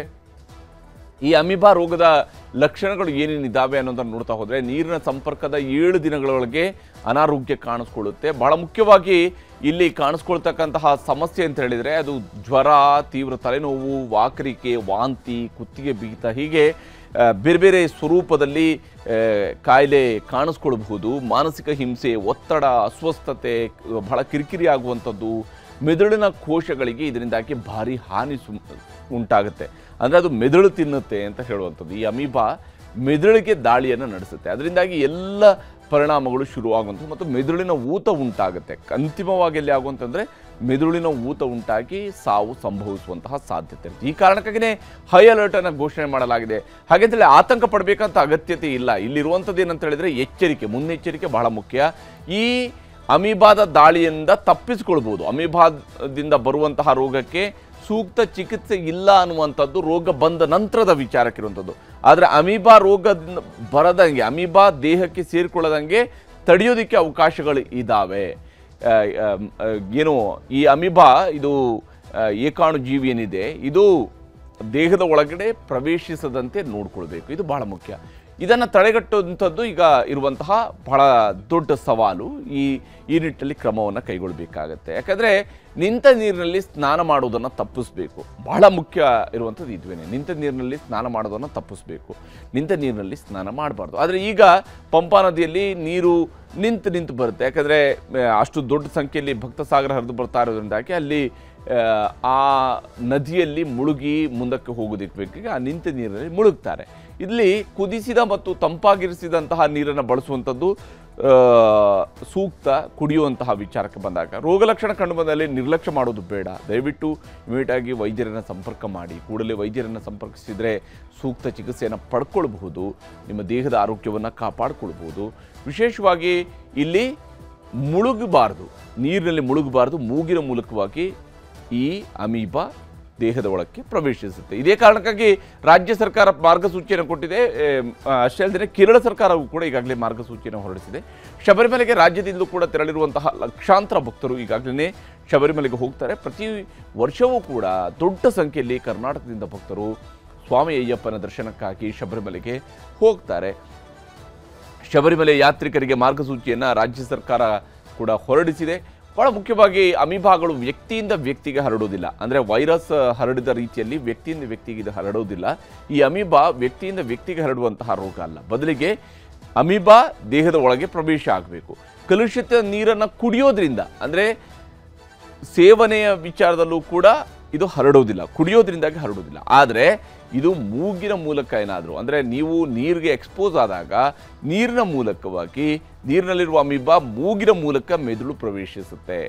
ಈ ಅಮೀಬಾ ರೋಗದ ಲಕ್ಷಣಗಳು ಏನೇನಿದ್ದಾವೆ ಅನ್ನೋದನ್ನು ನೋಡ್ತಾ ಹೋದರೆ, ನೀರಿನ ಸಂಪರ್ಕದ 7 ದಿನಗಳೊಳಗೆ ಅನಾರೋಗ್ಯ ಕಾಣಿಸ್ಕೊಳ್ಳುತ್ತೆ. ಬಹಳ ಮುಖ್ಯವಾಗಿ ಇಲ್ಲಿ ಕಾಣಿಸ್ಕೊಳ್ತಕ್ಕಂತಹ ಸಮಸ್ಯೆ ಅಂತ ಹೇಳಿದರೆ ಅದು ಜ್ವರ, ತೀವ್ರ ತಲೆನೋವು, ವಾಕರಿಕೆ, ವಾಂತಿ, ಕುತ್ತಿಗೆ ಬಿಗಿತ, ಹೀಗೆ ಬೇರೆ ಬೇರೆ ಸ್ವರೂಪದಲ್ಲಿ ಕಾಯಿಲೆ ಕಾಣಿಸ್ಕೊಳ್ಬಹುದು. ಮಾನಸಿಕ ಹಿಂಸೆ, ಒತ್ತಡ, ಅಸ್ವಸ್ಥತೆ, ಬಹಳ ಕಿರಿಕಿರಿ ಆಗುವಂಥದ್ದು, ಮೆದುಳಿನ ಕೋಶಗಳಿಗೆ ಇದರಿಂದಾಗಿ ಭಾರಿ ಹಾನಿ ಉಂಟಾಗುತ್ತೆ. ಅಂದರೆ ಅದು ಮೆದುಳು ತಿನ್ನುತ್ತೆ ಅಂತ ಹೇಳುವಂಥದ್ದು. ಈ ಅಮೀಬಾ ಮೆದುಳಿಗೆ ದಾಳಿಯನ್ನು ನಡೆಸುತ್ತೆ. ಅದರಿಂದಾಗಿ ಎಲ್ಲ ಪರಿಣಾಮಗಳು ಶುರುವಾಗುವಂಥದ್ದು ಮತ್ತು ಮೆದುಳಿನ ಊತ ಉಂಟಾಗುತ್ತೆ. ಅಂತಿಮವಾಗಿ ಎಲ್ಲಿ ಆಗುವಂತಂದರೆ ಮೆದುಳಿನ ಊತ ಉಂಟಾಗಿ ಸಾವು ಸಂಭವಿಸುವಂತಹ ಸಾಧ್ಯತೆ ಇರುತ್ತೆ. ಈ ಕಾರಣಕ್ಕಾಗಿಯೇ ಹೈ ಅಲರ್ಟನ್ನು ಘೋಷಣೆ ಮಾಡಲಾಗಿದೆ. ಹಾಗೆಂತೇಳಿ ಆತಂಕ ಪಡಬೇಕಂತ ಅಗತ್ಯತೆ ಇಲ್ಲ. ಇಲ್ಲಿರುವಂಥದ್ದು ಏನಂತ ಹೇಳಿದರೆ ಎಚ್ಚರಿಕೆ, ಮುನ್ನೆಚ್ಚರಿಕೆ ಬಹಳ ಮುಖ್ಯ. ಈ ಅಮೀಬಾದ ದಾಳಿಯಿಂದ ತಪ್ಪಿಸಿಕೊಳ್ಬೋದು. ಅಮೀಬಾದಿಂದ ಬರುವಂತಹ ರೋಗಕ್ಕೆ ಸೂಕ್ತ ಚಿಕಿತ್ಸೆ ಇಲ್ಲ ಅನ್ನುವಂಥದ್ದು ರೋಗ ಬಂದ ನಂತರದ ವಿಚಾರಕ್ಕಿರುವಂಥದ್ದು. ಆದರೆ ಅಮೀಬಾ ರೋಗದಿಂದ ಬರದಂಗೆ, ಅಮೀಬಾ ದೇಹಕ್ಕೆ ಸೇರಿಕೊಳ್ಳದಂಗೆ ತಡೆಯೋದಕ್ಕೆ ಅವಕಾಶಗಳು ಇದ್ದಾವೆ. ಏನು ಈ ಅಮೀಬಾ ಇದು ಏಕಾಣು ಜೀವಿ ಏನಿದೆ, ಇದು ದೇಹದ ಒಳಗಡೆ ಪ್ರವೇಶಿಸದಂತೆ ನೋಡ್ಕೊಳ್ಬೇಕು. ಇದು ಬಹಳ ಮುಖ್ಯ. ಇದನ್ನು ತಡೆಗಟ್ಟುವಂಥದ್ದು ಈಗ ಇರುವಂತಹ ಬಹಳ ದೊಡ್ಡ ಸವಾಲು. ಈ ನಿಟ್ಟಿನಲ್ಲಿ ಕ್ರಮವನ್ನು ಕೈಗೊಳ್ಳಬೇಕಾಗತ್ತೆ. ಯಾಕಂದರೆ ನಿಂತ ನೀರಿನಲ್ಲಿ ಸ್ನಾನ ಮಾಡೋದನ್ನು ತಪ್ಪಿಸಬೇಕು. ಬಹಳ ಮುಖ್ಯ ಇರುವಂಥದ್ದು ಇದುವೇನೆ. ನಿಂತ ನೀರಿನಲ್ಲಿ ಸ್ನಾನ ಮಾಡೋದನ್ನು ತಪ್ಪಿಸಬೇಕು. ನಿಂತ ನೀರಿನಲ್ಲಿ ಸ್ನಾನ ಮಾಡಬಾರ್ದು. ಆದರೆ ಈಗ ಪಂಪಾ ನದಿಯಲ್ಲಿ ನೀರು ನಿಂತು ಬರುತ್ತೆ. ಯಾಕಂದರೆ ಅಷ್ಟು ದೊಡ್ಡ ಸಂಖ್ಯೆಯಲ್ಲಿ ಭಕ್ತ ಸಾಗರ ಹರಿದು ಬರ್ತಾ ಇರೋದ್ರಿಂದಾಗಿ ಅಲ್ಲಿ ಆ ನದಿಯಲ್ಲಿ ಮುಳುಗಿ ಮುಂದಕ್ಕೆ ಹೋಗೋದಕ್ಕೆ ಬೇಕಾಗಿ ಆ ನಿಂತ ನೀರಿನಲ್ಲಿ ಮುಳುಗ್ತಾರೆ. ಇಲ್ಲಿ ಕುದಿಸಿದ ಮತ್ತು ತಂಪಾಗಿರಿಸಿದಂತಹ ನೀರನ್ನು ಬಳಸುವಂಥದ್ದು ಸೂಕ್ತ. ಕುಡಿಯುವಂತಹ ವಿಚಾರಕ್ಕೆ ಬಂದಾಗ ರೋಗ ಲಕ್ಷಣ ಕಂಡು ಬಂದಲ್ಲಿ ನಿರ್ಲಕ್ಷ್ಯ ಮಾಡೋದು ಬೇಡ. ದಯವಿಟ್ಟು ಇಮಿಡಿಯೇಟಾಗಿ ವೈದ್ಯರನ್ನು ಸಂಪರ್ಕ ಮಾಡಿ. ಕೂಡಲೇ ವೈದ್ಯರನ್ನು ಸಂಪರ್ಕಿಸಿದರೆ ಸೂಕ್ತ ಚಿಕಿತ್ಸೆಯನ್ನು ಪಡ್ಕೊಳ್ಬಹುದು. ನಿಮ್ಮ ದೇಹದ ಆರೋಗ್ಯವನ್ನು ಕಾಪಾಡಿಕೊಳ್ಬಹುದು. ವಿಶೇಷವಾಗಿ ಇಲ್ಲಿ ಮುಳುಗಬಾರ್ದು, ನೀರಿನಲ್ಲಿ ಮುಳುಗಬಾರ್ದು. ಮೂಗಿನ ಮೂಲಕವಾಗಿ ಈ ಅಮೀಬಾ ದೇಹದ ಒಳಕ್ಕೆ ಪ್ರವೇಶಿಸುತ್ತೆ. ಇದೇ ಕಾರಣಕ್ಕಾಗಿ ರಾಜ್ಯ ಸರ್ಕಾರ ಮಾರ್ಗಸೂಚಿಯನ್ನು ಕೊಟ್ಟಿದೆ. ಅಷ್ಟೇ ಅಲ್ಲದೆ ಕೇರಳ ಸರ್ಕಾರವು ಕೂಡ ಈಗಾಗಲೇ ಮಾರ್ಗಸೂಚಿಯನ್ನು ಹೊರಡಿಸಿದೆ. ಶಬರಿಮಲೆಗೆ ರಾಜ್ಯದಿಂದಲೂ ಕೂಡ ತೆರಳಿರುವಂತಹ ಲಕ್ಷಾಂತರ ಭಕ್ತರು ಈಗಾಗಲೇ ಶಬರಿಮಲೆಗೆ ಹೋಗ್ತಾರೆ. ಪ್ರತಿ ವರ್ಷವೂ ಕೂಡ ದೊಡ್ಡ ಸಂಖ್ಯೆಯಲ್ಲಿ ಕರ್ನಾಟಕದಿಂದ ಭಕ್ತರು ಸ್ವಾಮಿ ಅಯ್ಯಪ್ಪನ ದರ್ಶನಕ್ಕಾಗಿ ಶಬರಿಮಲೆಗೆ ಹೋಗ್ತಾರೆ. ಶಬರಿಮಲೆ ಯಾತ್ರಿಕರಿಗೆ ಮಾರ್ಗಸೂಚಿಯನ್ನು ರಾಜ್ಯ ಸರ್ಕಾರ ಕೂಡ ಹೊರಡಿಸಿದೆ. ಬಹಳ ಮುಖ್ಯವಾಗಿ ಅಮೀಬಾಗಳು ವ್ಯಕ್ತಿಯಿಂದ ವ್ಯಕ್ತಿಗೆ ಹರಡೋದಿಲ್ಲ, ಅಂದರೆ ವೈರಸ್ ಹರಡಿದ ರೀತಿಯಲ್ಲಿ ವ್ಯಕ್ತಿಯಿಂದ ವ್ಯಕ್ತಿಗೆ ಇದು ಹರಡೋದಿಲ್ಲ. ಈ ಅಮೀಬಾ ವ್ಯಕ್ತಿಯಿಂದ ವ್ಯಕ್ತಿಗೆ ಹರಡುವಂತಹ ರೋಗ ಅಲ್ಲ, ಬದಲಿಗೆ ಅಮೀಬಾ ದೇಹದ ಒಳಗೆ ಪ್ರವೇಶ ಆಗಬೇಕು. ಕಲುಷಿತ ನೀರನ್ನು ಕುಡಿಯೋದ್ರಿಂದ, ಅಂದರೆ ಸೇವನೆಯ ವಿಚಾರದಲ್ಲೂ ಕೂಡ ಇದು ಹರಡೋದಿಲ್ಲ, ಕುಡಿಯೋದ್ರಿಂದಾಗಿ ಹರಡೋದಿಲ್ಲ. ಆದರೆ ಇದು ಮೂಗಿನ ಮೂಲಕ ಏನಾದರೂ, ಅಂದರೆ ನೀವು ನೀರಿಗೆ ಎಕ್ಸ್ಪೋಸ್ ಆದಾಗ ನೀರಿನ ಮೂಲಕವಾಗಿ ನೀರಿನಲ್ಲಿರುವ ಅಮೀಬಾ ಮೂಗಿನ ಮೂಲಕ ಮೆದುಳು ಪ್ರವೇಶಿಸುತ್ತೆ.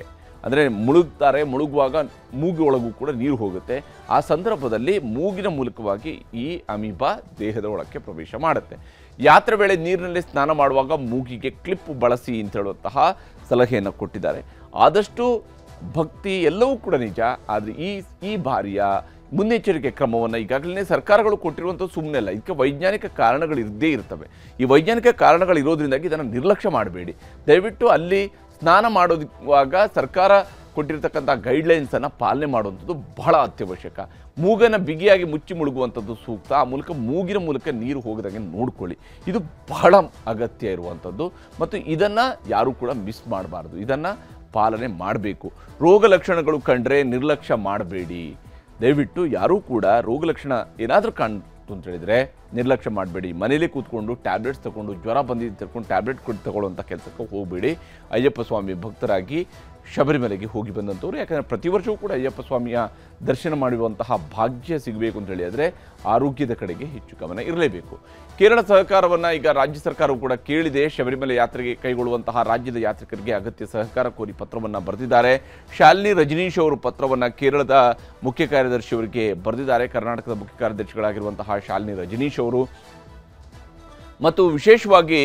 ಅಂದರೆ ಮುಳುಗುವಾಗ ಮೂಗಿನೊಳಗೂ ಕೂಡ ನೀರು ಹೋಗುತ್ತೆ. ಆ ಸಂದರ್ಭದಲ್ಲಿ ಮೂಗಿನ ಮೂಲಕವಾಗಿ ಈ ಅಮೀಬಾ ದೇಹದ ಒಳಕ್ಕೆ ಪ್ರವೇಶ ಮಾಡುತ್ತೆ. ಯಾತ್ರೆ ವೇಳೆ ನೀರಿನಲ್ಲಿ ಸ್ನಾನ ಮಾಡುವಾಗ ಮೂಗಿಗೆ ಕ್ಲಿಪ್ ಬಳಸಿ ಅಂತ ಹೇಳುವಂತಹ ಸಲಹೆಯನ್ನು ಕೊಟ್ಟಿದ್ದಾರೆ. ಆದಷ್ಟು ಭಕ್ತಿ ಎಲ್ಲವೂ ಕೂಡ ನಿಜ, ಆದರೆ ಈ ಬಾರಿಯ ಮುನ್ನೆಚ್ಚರಿಕೆ ಕ್ರಮವನ್ನು ಈಗಾಗಲೇ ಸರ್ಕಾರಗಳು ಕೊಟ್ಟಿರುವಂಥದ್ದು ಸುಮ್ಮನೆ ಅಲ್ಲ, ಇದಕ್ಕೆ ವೈಜ್ಞಾನಿಕ ಕಾರಣಗಳು ಇದ್ದೇ ಇರ್ತವೆ. ಈ ವೈಜ್ಞಾನಿಕ ಕಾರಣಗಳಿರೋದ್ರಿಂದಾಗಿ ಇದನ್ನು ನಿರ್ಲಕ್ಷ್ಯ ಮಾಡಬೇಡಿ. ದಯವಿಟ್ಟು ಅಲ್ಲಿ ಸ್ನಾನ ಮಾಡೋದುವಾಗ ಸರ್ಕಾರ ಕೊಟ್ಟಿರ್ತಕ್ಕಂಥ ಗೈಡ್ಲೈನ್ಸನ್ನು ಪಾಲನೆ ಮಾಡುವಂಥದ್ದು ಬಹಳ ಅತ್ಯವಶ್ಯಕ. ಮೂಗನ್ನು ಬಿಗಿಯಾಗಿ ಮುಚ್ಚಿ ಮುಳುಗುವಂಥದ್ದು ಸೂಕ್ತ. ಆ ಮೂಲಕ ಮೂಗಿನ ಮೂಲಕ ನೀರು ಹೋಗದಾಗೆ ನೋಡ್ಕೊಳ್ಳಿ, ಇದು ಬಹಳ ಅಗತ್ಯ ಇರುವಂಥದ್ದು. ಮತ್ತು ಇದನ್ನು ಯಾರೂ ಕೂಡ ಮಿಸ್ ಮಾಡಬಾರ್ದು, ಇದನ್ನು ಪಾಲನೆ ಮಾಡಬೇಕು. ರೋಗ ಲಕ್ಷಣಗಳು ಕಂಡ್ರೆ ನಿರ್ಲಕ್ಷ್ಯ ಮಾಡಬೇಡಿ. ದಯವಿಟ್ಟು ಯಾರೂ ಕೂಡ ರೋಗ ಲಕ್ಷಣ ಏನಾದರೂ ಕಾಣ್ತು ಅಂತ ಹೇಳಿದರೆ ನಿರ್ಲಕ್ಷ್ಯ ಮಾಡಬೇಡಿ. ಮನೇಲಿ ಕೂತ್ಕೊಂಡು ಟ್ಯಾಬ್ಲೆಟ್ಸ್ ತಗೊಂಡು ಜ್ವರ ಬಂದಿದ್ದು ತಗೊಂಡು ಟ್ಯಾಬ್ಲೆಟ್ ತಗೊಳ್ಳುವಂಥ ಕೆಲಸಕ್ಕೆ ಹೋಗಬೇಡಿ. ಅಯ್ಯಪ್ಪ ಸ್ವಾಮಿ ಭಕ್ತರಾಗಿ ಶಬರಿಮಲೆಗೆ ಹೋಗಿ ಬಂದಂಥವ್ರು, ಯಾಕಂದರೆ ಪ್ರತಿ ವರ್ಷವೂ ಕೂಡ ಅಯ್ಯಪ್ಪ ಸ್ವಾಮಿಯ ದರ್ಶನ ಮಾಡುವಂತಹ ಭಾಗ್ಯ ಸಿಗಬೇಕು ಅಂತ ಹೇಳಿದರೆ ಆರೋಗ್ಯದ ಕಡೆಗೆ ಹೆಚ್ಚು ಗಮನ ಇರಲೇಬೇಕು. ಕೇರಳ ಸಹಕಾರವನ್ನು ಈಗ ರಾಜ್ಯ ಸರ್ಕಾರವು ಕೂಡ ಕೇಳಿದೆ. ಶಬರಿಮಲೆ ಯಾತ್ರೆಗೆ ಕೈಗೊಳ್ಳುವಂತಹ ರಾಜ್ಯದ ಯಾತ್ರಿಕರಿಗೆ ಅಗತ್ಯ ಸಹಕಾರ ಕೋರಿ ಪತ್ರವನ್ನು ಬರೆದಿದ್ದಾರೆ. ಶಾಲಿನಿ ರಜನೀಶ್ ಅವರು ಪತ್ರವನ್ನು ಕೇರಳದ ಮುಖ್ಯ ಕಾರ್ಯದರ್ಶಿಯವರಿಗೆ ಬರೆದಿದ್ದಾರೆ. ಕರ್ನಾಟಕದ ಮುಖ್ಯ ಕಾರ್ಯದರ್ಶಿಗಳಾಗಿರುವಂತಹ ಶಾಲಿನಿ ರಜನೀಶ್ ಅವರು. ಮತ್ತು ವಿಶೇಷವಾಗಿ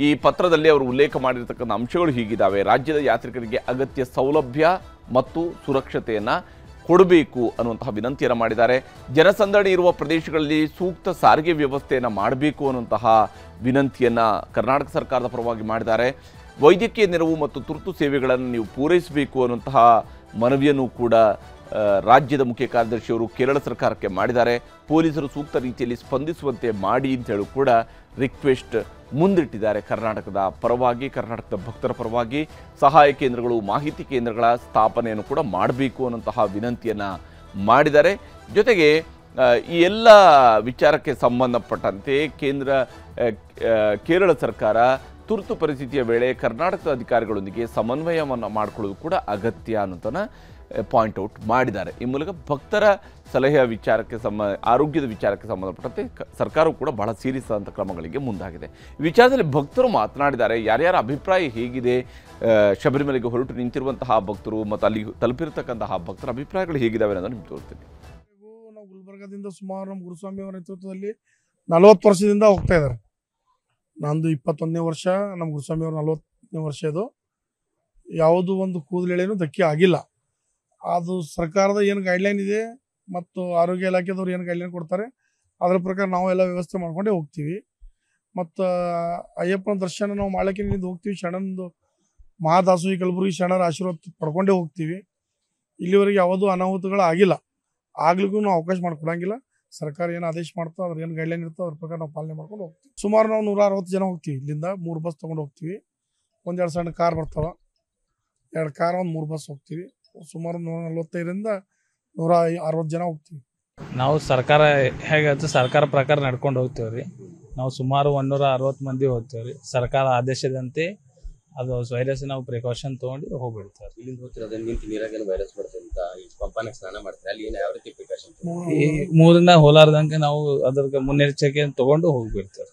ಈ ಪತ್ರದಲ್ಲಿ ಅವರು ಉಲ್ಲೇಖ ಮಾಡಿರ್ತಕ್ಕಂಥ ಅಂಶಗಳು ಹೀಗಿದ್ದಾವೆ. ರಾಜ್ಯದ ಯಾತ್ರಿಕರಿಗೆ ಅಗತ್ಯ ಸೌಲಭ್ಯ ಮತ್ತು ಸುರಕ್ಷತೆಯನ್ನು ಕೊಡಬೇಕು ಅನ್ನುವಂತಹ ವಿನಂತಿಯನ್ನು ಮಾಡಿದ್ದಾರೆ. ಜನಸಂದಣಿ ಇರುವ ಪ್ರದೇಶಗಳಲ್ಲಿ ಸೂಕ್ತ ಸಾರಿಗೆ ವ್ಯವಸ್ಥೆಯನ್ನು ಮಾಡಬೇಕು ಅನ್ನುವಂತಹ ವಿನಂತಿಯನ್ನು ಕರ್ನಾಟಕ ಸರ್ಕಾರದ ಪರವಾಗಿ ಮಾಡಿದ್ದಾರೆ. ವೈದ್ಯಕೀಯ ನೆರವು ಮತ್ತು ತುರ್ತು ಸೇವೆಗಳನ್ನು ನೀವು ಪೂರೈಸಬೇಕು ಅನ್ನುವಂತಹ ಮನವಿಯನ್ನು ಕೂಡ ರಾಜ್ಯದ ಮುಖ್ಯ ಕಾರ್ಯದರ್ಶಿಯವರು ಕೇರಳ ಸರ್ಕಾರಕ್ಕೆ ಮಾಡಿದ್ದಾರೆ. ಪೊಲೀಸರು ಸೂಕ್ತ ರೀತಿಯಲ್ಲಿ ಸ್ಪಂದಿಸುವಂತೆ ಮಾಡಿ ಅಂತ ಹೇಳಿ ಕೂಡ ರಿಕ್ವೆಸ್ಟ್ ಮುಂದಿಟ್ಟಿದ್ದಾರೆ. ಕರ್ನಾಟಕದ ಪರವಾಗಿ, ಕರ್ನಾಟಕದ ಭಕ್ತರ ಪರವಾಗಿ ಸಹಾಯ ಕೇಂದ್ರಗಳು, ಮಾಹಿತಿ ಕೇಂದ್ರಗಳ ಸ್ಥಾಪನೆಯನ್ನು ಕೂಡ ಮಾಡಬೇಕು ಅನ್ನೋಂತಹ ವಿನಂತಿಯನ್ನು ಮಾಡಿದ್ದಾರೆ. ಜೊತೆಗೆ ಈ ಎಲ್ಲ ವಿಚಾರಕ್ಕೆ ಸಂಬಂಧಪಟ್ಟಂತೆ ಕೇರಳ ಸರ್ಕಾರ ತುರ್ತು ಪರಿಸ್ಥಿತಿಯ ವೇಳೆ ಕರ್ನಾಟಕದ ಅಧಿಕಾರಿಗಳೊಂದಿಗೆ ಸಮನ್ವಯವನ್ನು ಮಾಡಿಕೊಳ್ಳೋದು ಕೂಡ ಅಗತ್ಯ ಅನ್ನೋದನ್ನು ಪಾಯಿಂಟ್ ಔಟ್ ಮಾಡಿದ್ದಾರೆ. ಈ ಮೂಲಕ ಭಕ್ತರ ಸಲಹೆಯ ವಿಚಾರಕ್ಕೆ ಆರೋಗ್ಯದ ವಿಚಾರಕ್ಕೆ ಸಂಬಂಧಪಟ್ಟಂತೆ ಸರ್ಕಾರವು ಕೂಡ ಬಹಳ ಸೀರಿಯಸ್ ಆದಂಥ ಕ್ರಮಗಳಿಗೆ ಮುಂದಾಗಿದೆ. ಈ ವಿಚಾರದಲ್ಲಿ ಭಕ್ತರು ಮಾತನಾಡಿದ್ದಾರೆ. ಯಾರ್ಯಾರ ಅಭಿಪ್ರಾಯ ಹೇಗಿದೆ, ಶಬರಿಮಲೆಗೆ ಹೊರಟು ನಿಂತಿರುವಂತಹ ಭಕ್ತರು ಮತ್ತು ಅಲ್ಲಿ ತಲುಪಿರತಕ್ಕಂತಹ ಭಕ್ತರ ಅಭಿಪ್ರಾಯಗಳು ಹೇಗಿದ್ದಾವೆ ಅನ್ನೋದು ನಿಮ್ಗೆ ತೋರಿಸ್ತೀನಿ. ನಾವು ಗುಲ್ಬರ್ಗದಿಂದ ಸುಮಾರು ನಮ್ಮ ಗುರುಸ್ವಾಮಿ ಅವರ ನೇತೃತ್ವದಲ್ಲಿ 40 ವರ್ಷದಿಂದ ಹೋಗ್ತಾ ಇದ್ದಾರೆ. ನಂದು 21ನೇ ವರ್ಷ, ನಮ್ಮ ಗುರುಸ್ವಾಮಿ ಅವರು 40ನೇ ವರ್ಷ. ಇದು ಯಾವುದೂ ಒಂದು ಕೂದಲೆಳೆನೂ ಧಕ್ಕೆ ಆಗಿಲ್ಲ. ಅದು ಸರ್ಕಾರದ ಏನು ಗೈಡ್ಲೈನ್ ಇದೆ ಮತ್ತು ಆರೋಗ್ಯ ಇಲಾಖೆದವ್ರು ಏನು ಗೈಡ್ಲೈನ್ ಕೊಡ್ತಾರೆ ಅದರ ಪ್ರಕಾರ ನಾವು ಎಲ್ಲ ವ್ಯವಸ್ಥೆ ಮಾಡ್ಕೊಂಡೇ ಹೋಗ್ತೀವಿ. ಮತ್ತು ಅಯ್ಯಪ್ಪನ ದರ್ಶನ ನಾವು ಮಾಡಲಿಕ್ಕೆ ಹೋಗ್ತೀವಿ. ಶರಣಂದು ಮಹಾದಾಸೋಹಿ ಕಲಬುರಗಿ ಶರಣರ ಆಶೀರ್ವಾದ ಪಡ್ಕೊಂಡೇ ಹೋಗ್ತೀವಿ. ಇಲ್ಲಿವರೆಗೆ ಯಾವುದೂ ಅನಾಹುತಗಳು ಆಗಿಲ್ಲ, ಆಗ್ಲಿಕ್ಕೂ ನಾವು ಅವಕಾಶ ಮಾಡ್ಕೊಡಂಗಿಲ್ಲ. ಸರ್ಕಾರ ಏನು ಆದೇಶ ಮಾಡ್ತೋ ಅದ್ರ ಏನು ಗೈಡ್ಲೈನ್ ಇರ್ತೋ ಅದ್ರ ಪ್ರಕಾರ ನಾವು ಪಾಲನೆ ಮಾಡ್ಕೊಂಡು ಹೋಗ್ತೀವಿ. ಸುಮಾರು ನಾವು 160 ಜನ ಹೋಗ್ತೀವಿ. ಇಲ್ಲಿಂದ 3 ಬಸ್ ತೊಗೊಂಡು ಹೋಗ್ತೀವಿ. 1-2 ಸಣ್ಣ ಕಾರ್ ಬರ್ತಾವೆ, 2 ಕಾರ್, 3 ಬಸ್ ಹೋಗ್ತೀವಿ. ಸುಮಾರು 145ರಿಂದ 160 ಜನ ಹೋಗ್ತೀವಿ. ನಾವು ಸರ್ಕಾರ ಹೇಗಾಯ್ತು ಸರ್ಕಾರ ಪ್ರಕಾರ ನಡ್ಕೊಂಡು ಹೋಗ್ತೀವಿ ರೀ. ನಾವು ಸುಮಾರು 160 ಮಂದಿ ಹೋಗ್ತೀವಿ ರೀ. ಸರ್ಕಾರ ಆದೇಶದಂತೆ ಅದು ವೈರಸ್ ನಾವು ಪ್ರಿಕಾಷನ್ ತೊಗೊಂಡು ಹೋಗ್ಬಿಡ್ತಾರೆ. ಇಲ್ಲಿಂದ ಹೋಗ್ತಿರೋದು ನಿಂತು ನೀರಾಗ ವೈರಸ್ ಬರುತ್ತೆ ಅಂತ ಈ ಪಂಪಾನಾಗ ಸ್ನಾನ ಮಾಡ್ತಾರೆ. ಅಲ್ಲಿ ಏನು ಯಾವ ರೀತಿ ಪ್ರಿಕಾಷನ್? ಈ 3 ಹೋಲಾರ್ದಂಗೆ ನಾವು ಅದ್ರ ಮುನ್ನೆಚ್ಚರಿಕೆ ತಗೊಂಡು ಹೋಗ್ಬಿಡ್ತೇವೆ.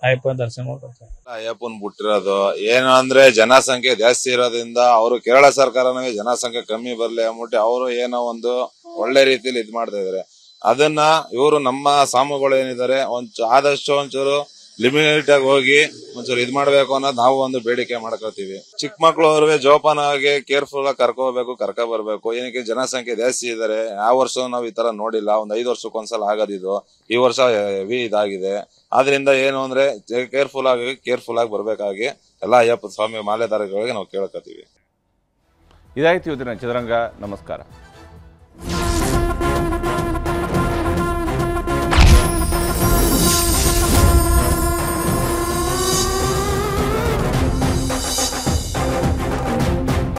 ಅಯ್ಯಪ್ಪನ ದರ್ಶನ ಮಾಡ್ತಾರೆ. ಅಯ್ಯಪ್ಪನ್ ಬಿಟ್ಟಿರೋದು ಏನು ಅಂದ್ರೆ ಜನಸಂಖ್ಯೆ ಜಾಸ್ತಿ ಇರೋದ್ರಿಂದ ಅವರು ಕೇರಳ ಸರ್ಕಾರನೇ ಜನಸಂಖ್ಯೆ ಕಮ್ಮಿ ಬರ್ಲಿ ಅಂದ್ಬಿಟ್ಟು ಅವರು ಏನೋ ಒಂದು ಒಳ್ಳೆ ರೀತಿಯಲ್ಲಿ ಇದ್ ಮಾಡ್ತಾ ಇದಾರೆ. ಅದನ್ನ ಇವರು ನಮ್ಮ ಸ್ವಾಮಿಗಳು ಏನಿದ್ದಾರೆ ಆದಷ್ಟು ಒಂಚೂರು ಲಿಮಿಟ್ ಆಗಿ ಹೋಗಿ ಒಂಚೂರು ಇದ್ ಮಾಡ್ಬೇಕು ಅನ್ನೋದು ನಾವು ಒಂದು ಬೇಡಿಕೆ ಮಾಡ್ಕೋತೀವಿ. ಚಿಕ್ಕ ಮಕ್ಳು ಅವ್ರಿಗೆ ಜೋಪಾನವಾಗಿ ಕೇರ್ಫುಲ್ ಆಗಿ ಕರ್ಕ ಬರ್ಬೇಕು. ಏನಕ್ಕೆ ಜನಸಂಖ್ಯೆ ಜಾಸ್ತಿ ಇದಾರೆ. ಯಾವ ವರ್ಷ ನಾವು ಈ ತರ ನೋಡಿಲ್ಲ. ಒಂದ್ 5 ವರ್ಷಕ್ಕೊಂದ್ಸಲ ಆಗೋದಿದು. ಈ ವರ್ಷ ಹೆವಿ ಇದಾಗಿದೆ. ಆದ್ರಿಂದ ಏನು ಅಂದ್ರೆ ಕೇರ್ಫುಲ್ ಆಗಿ ಬರ್ಬೇಕಾಗಿ ಎಲ್ಲಾ ಅಯ್ಯಪ್ಪ ಸ್ವಾಮಿ ಮಾಲೆದಾರಗಳಿಗೆ ನಾವು ಕೇಳ್ಕೊತೀವಿ. ಇದಾಯ್ತು ಇವತ್ತಿನ ಚದುರಂಗ. ನಮಸ್ಕಾರ.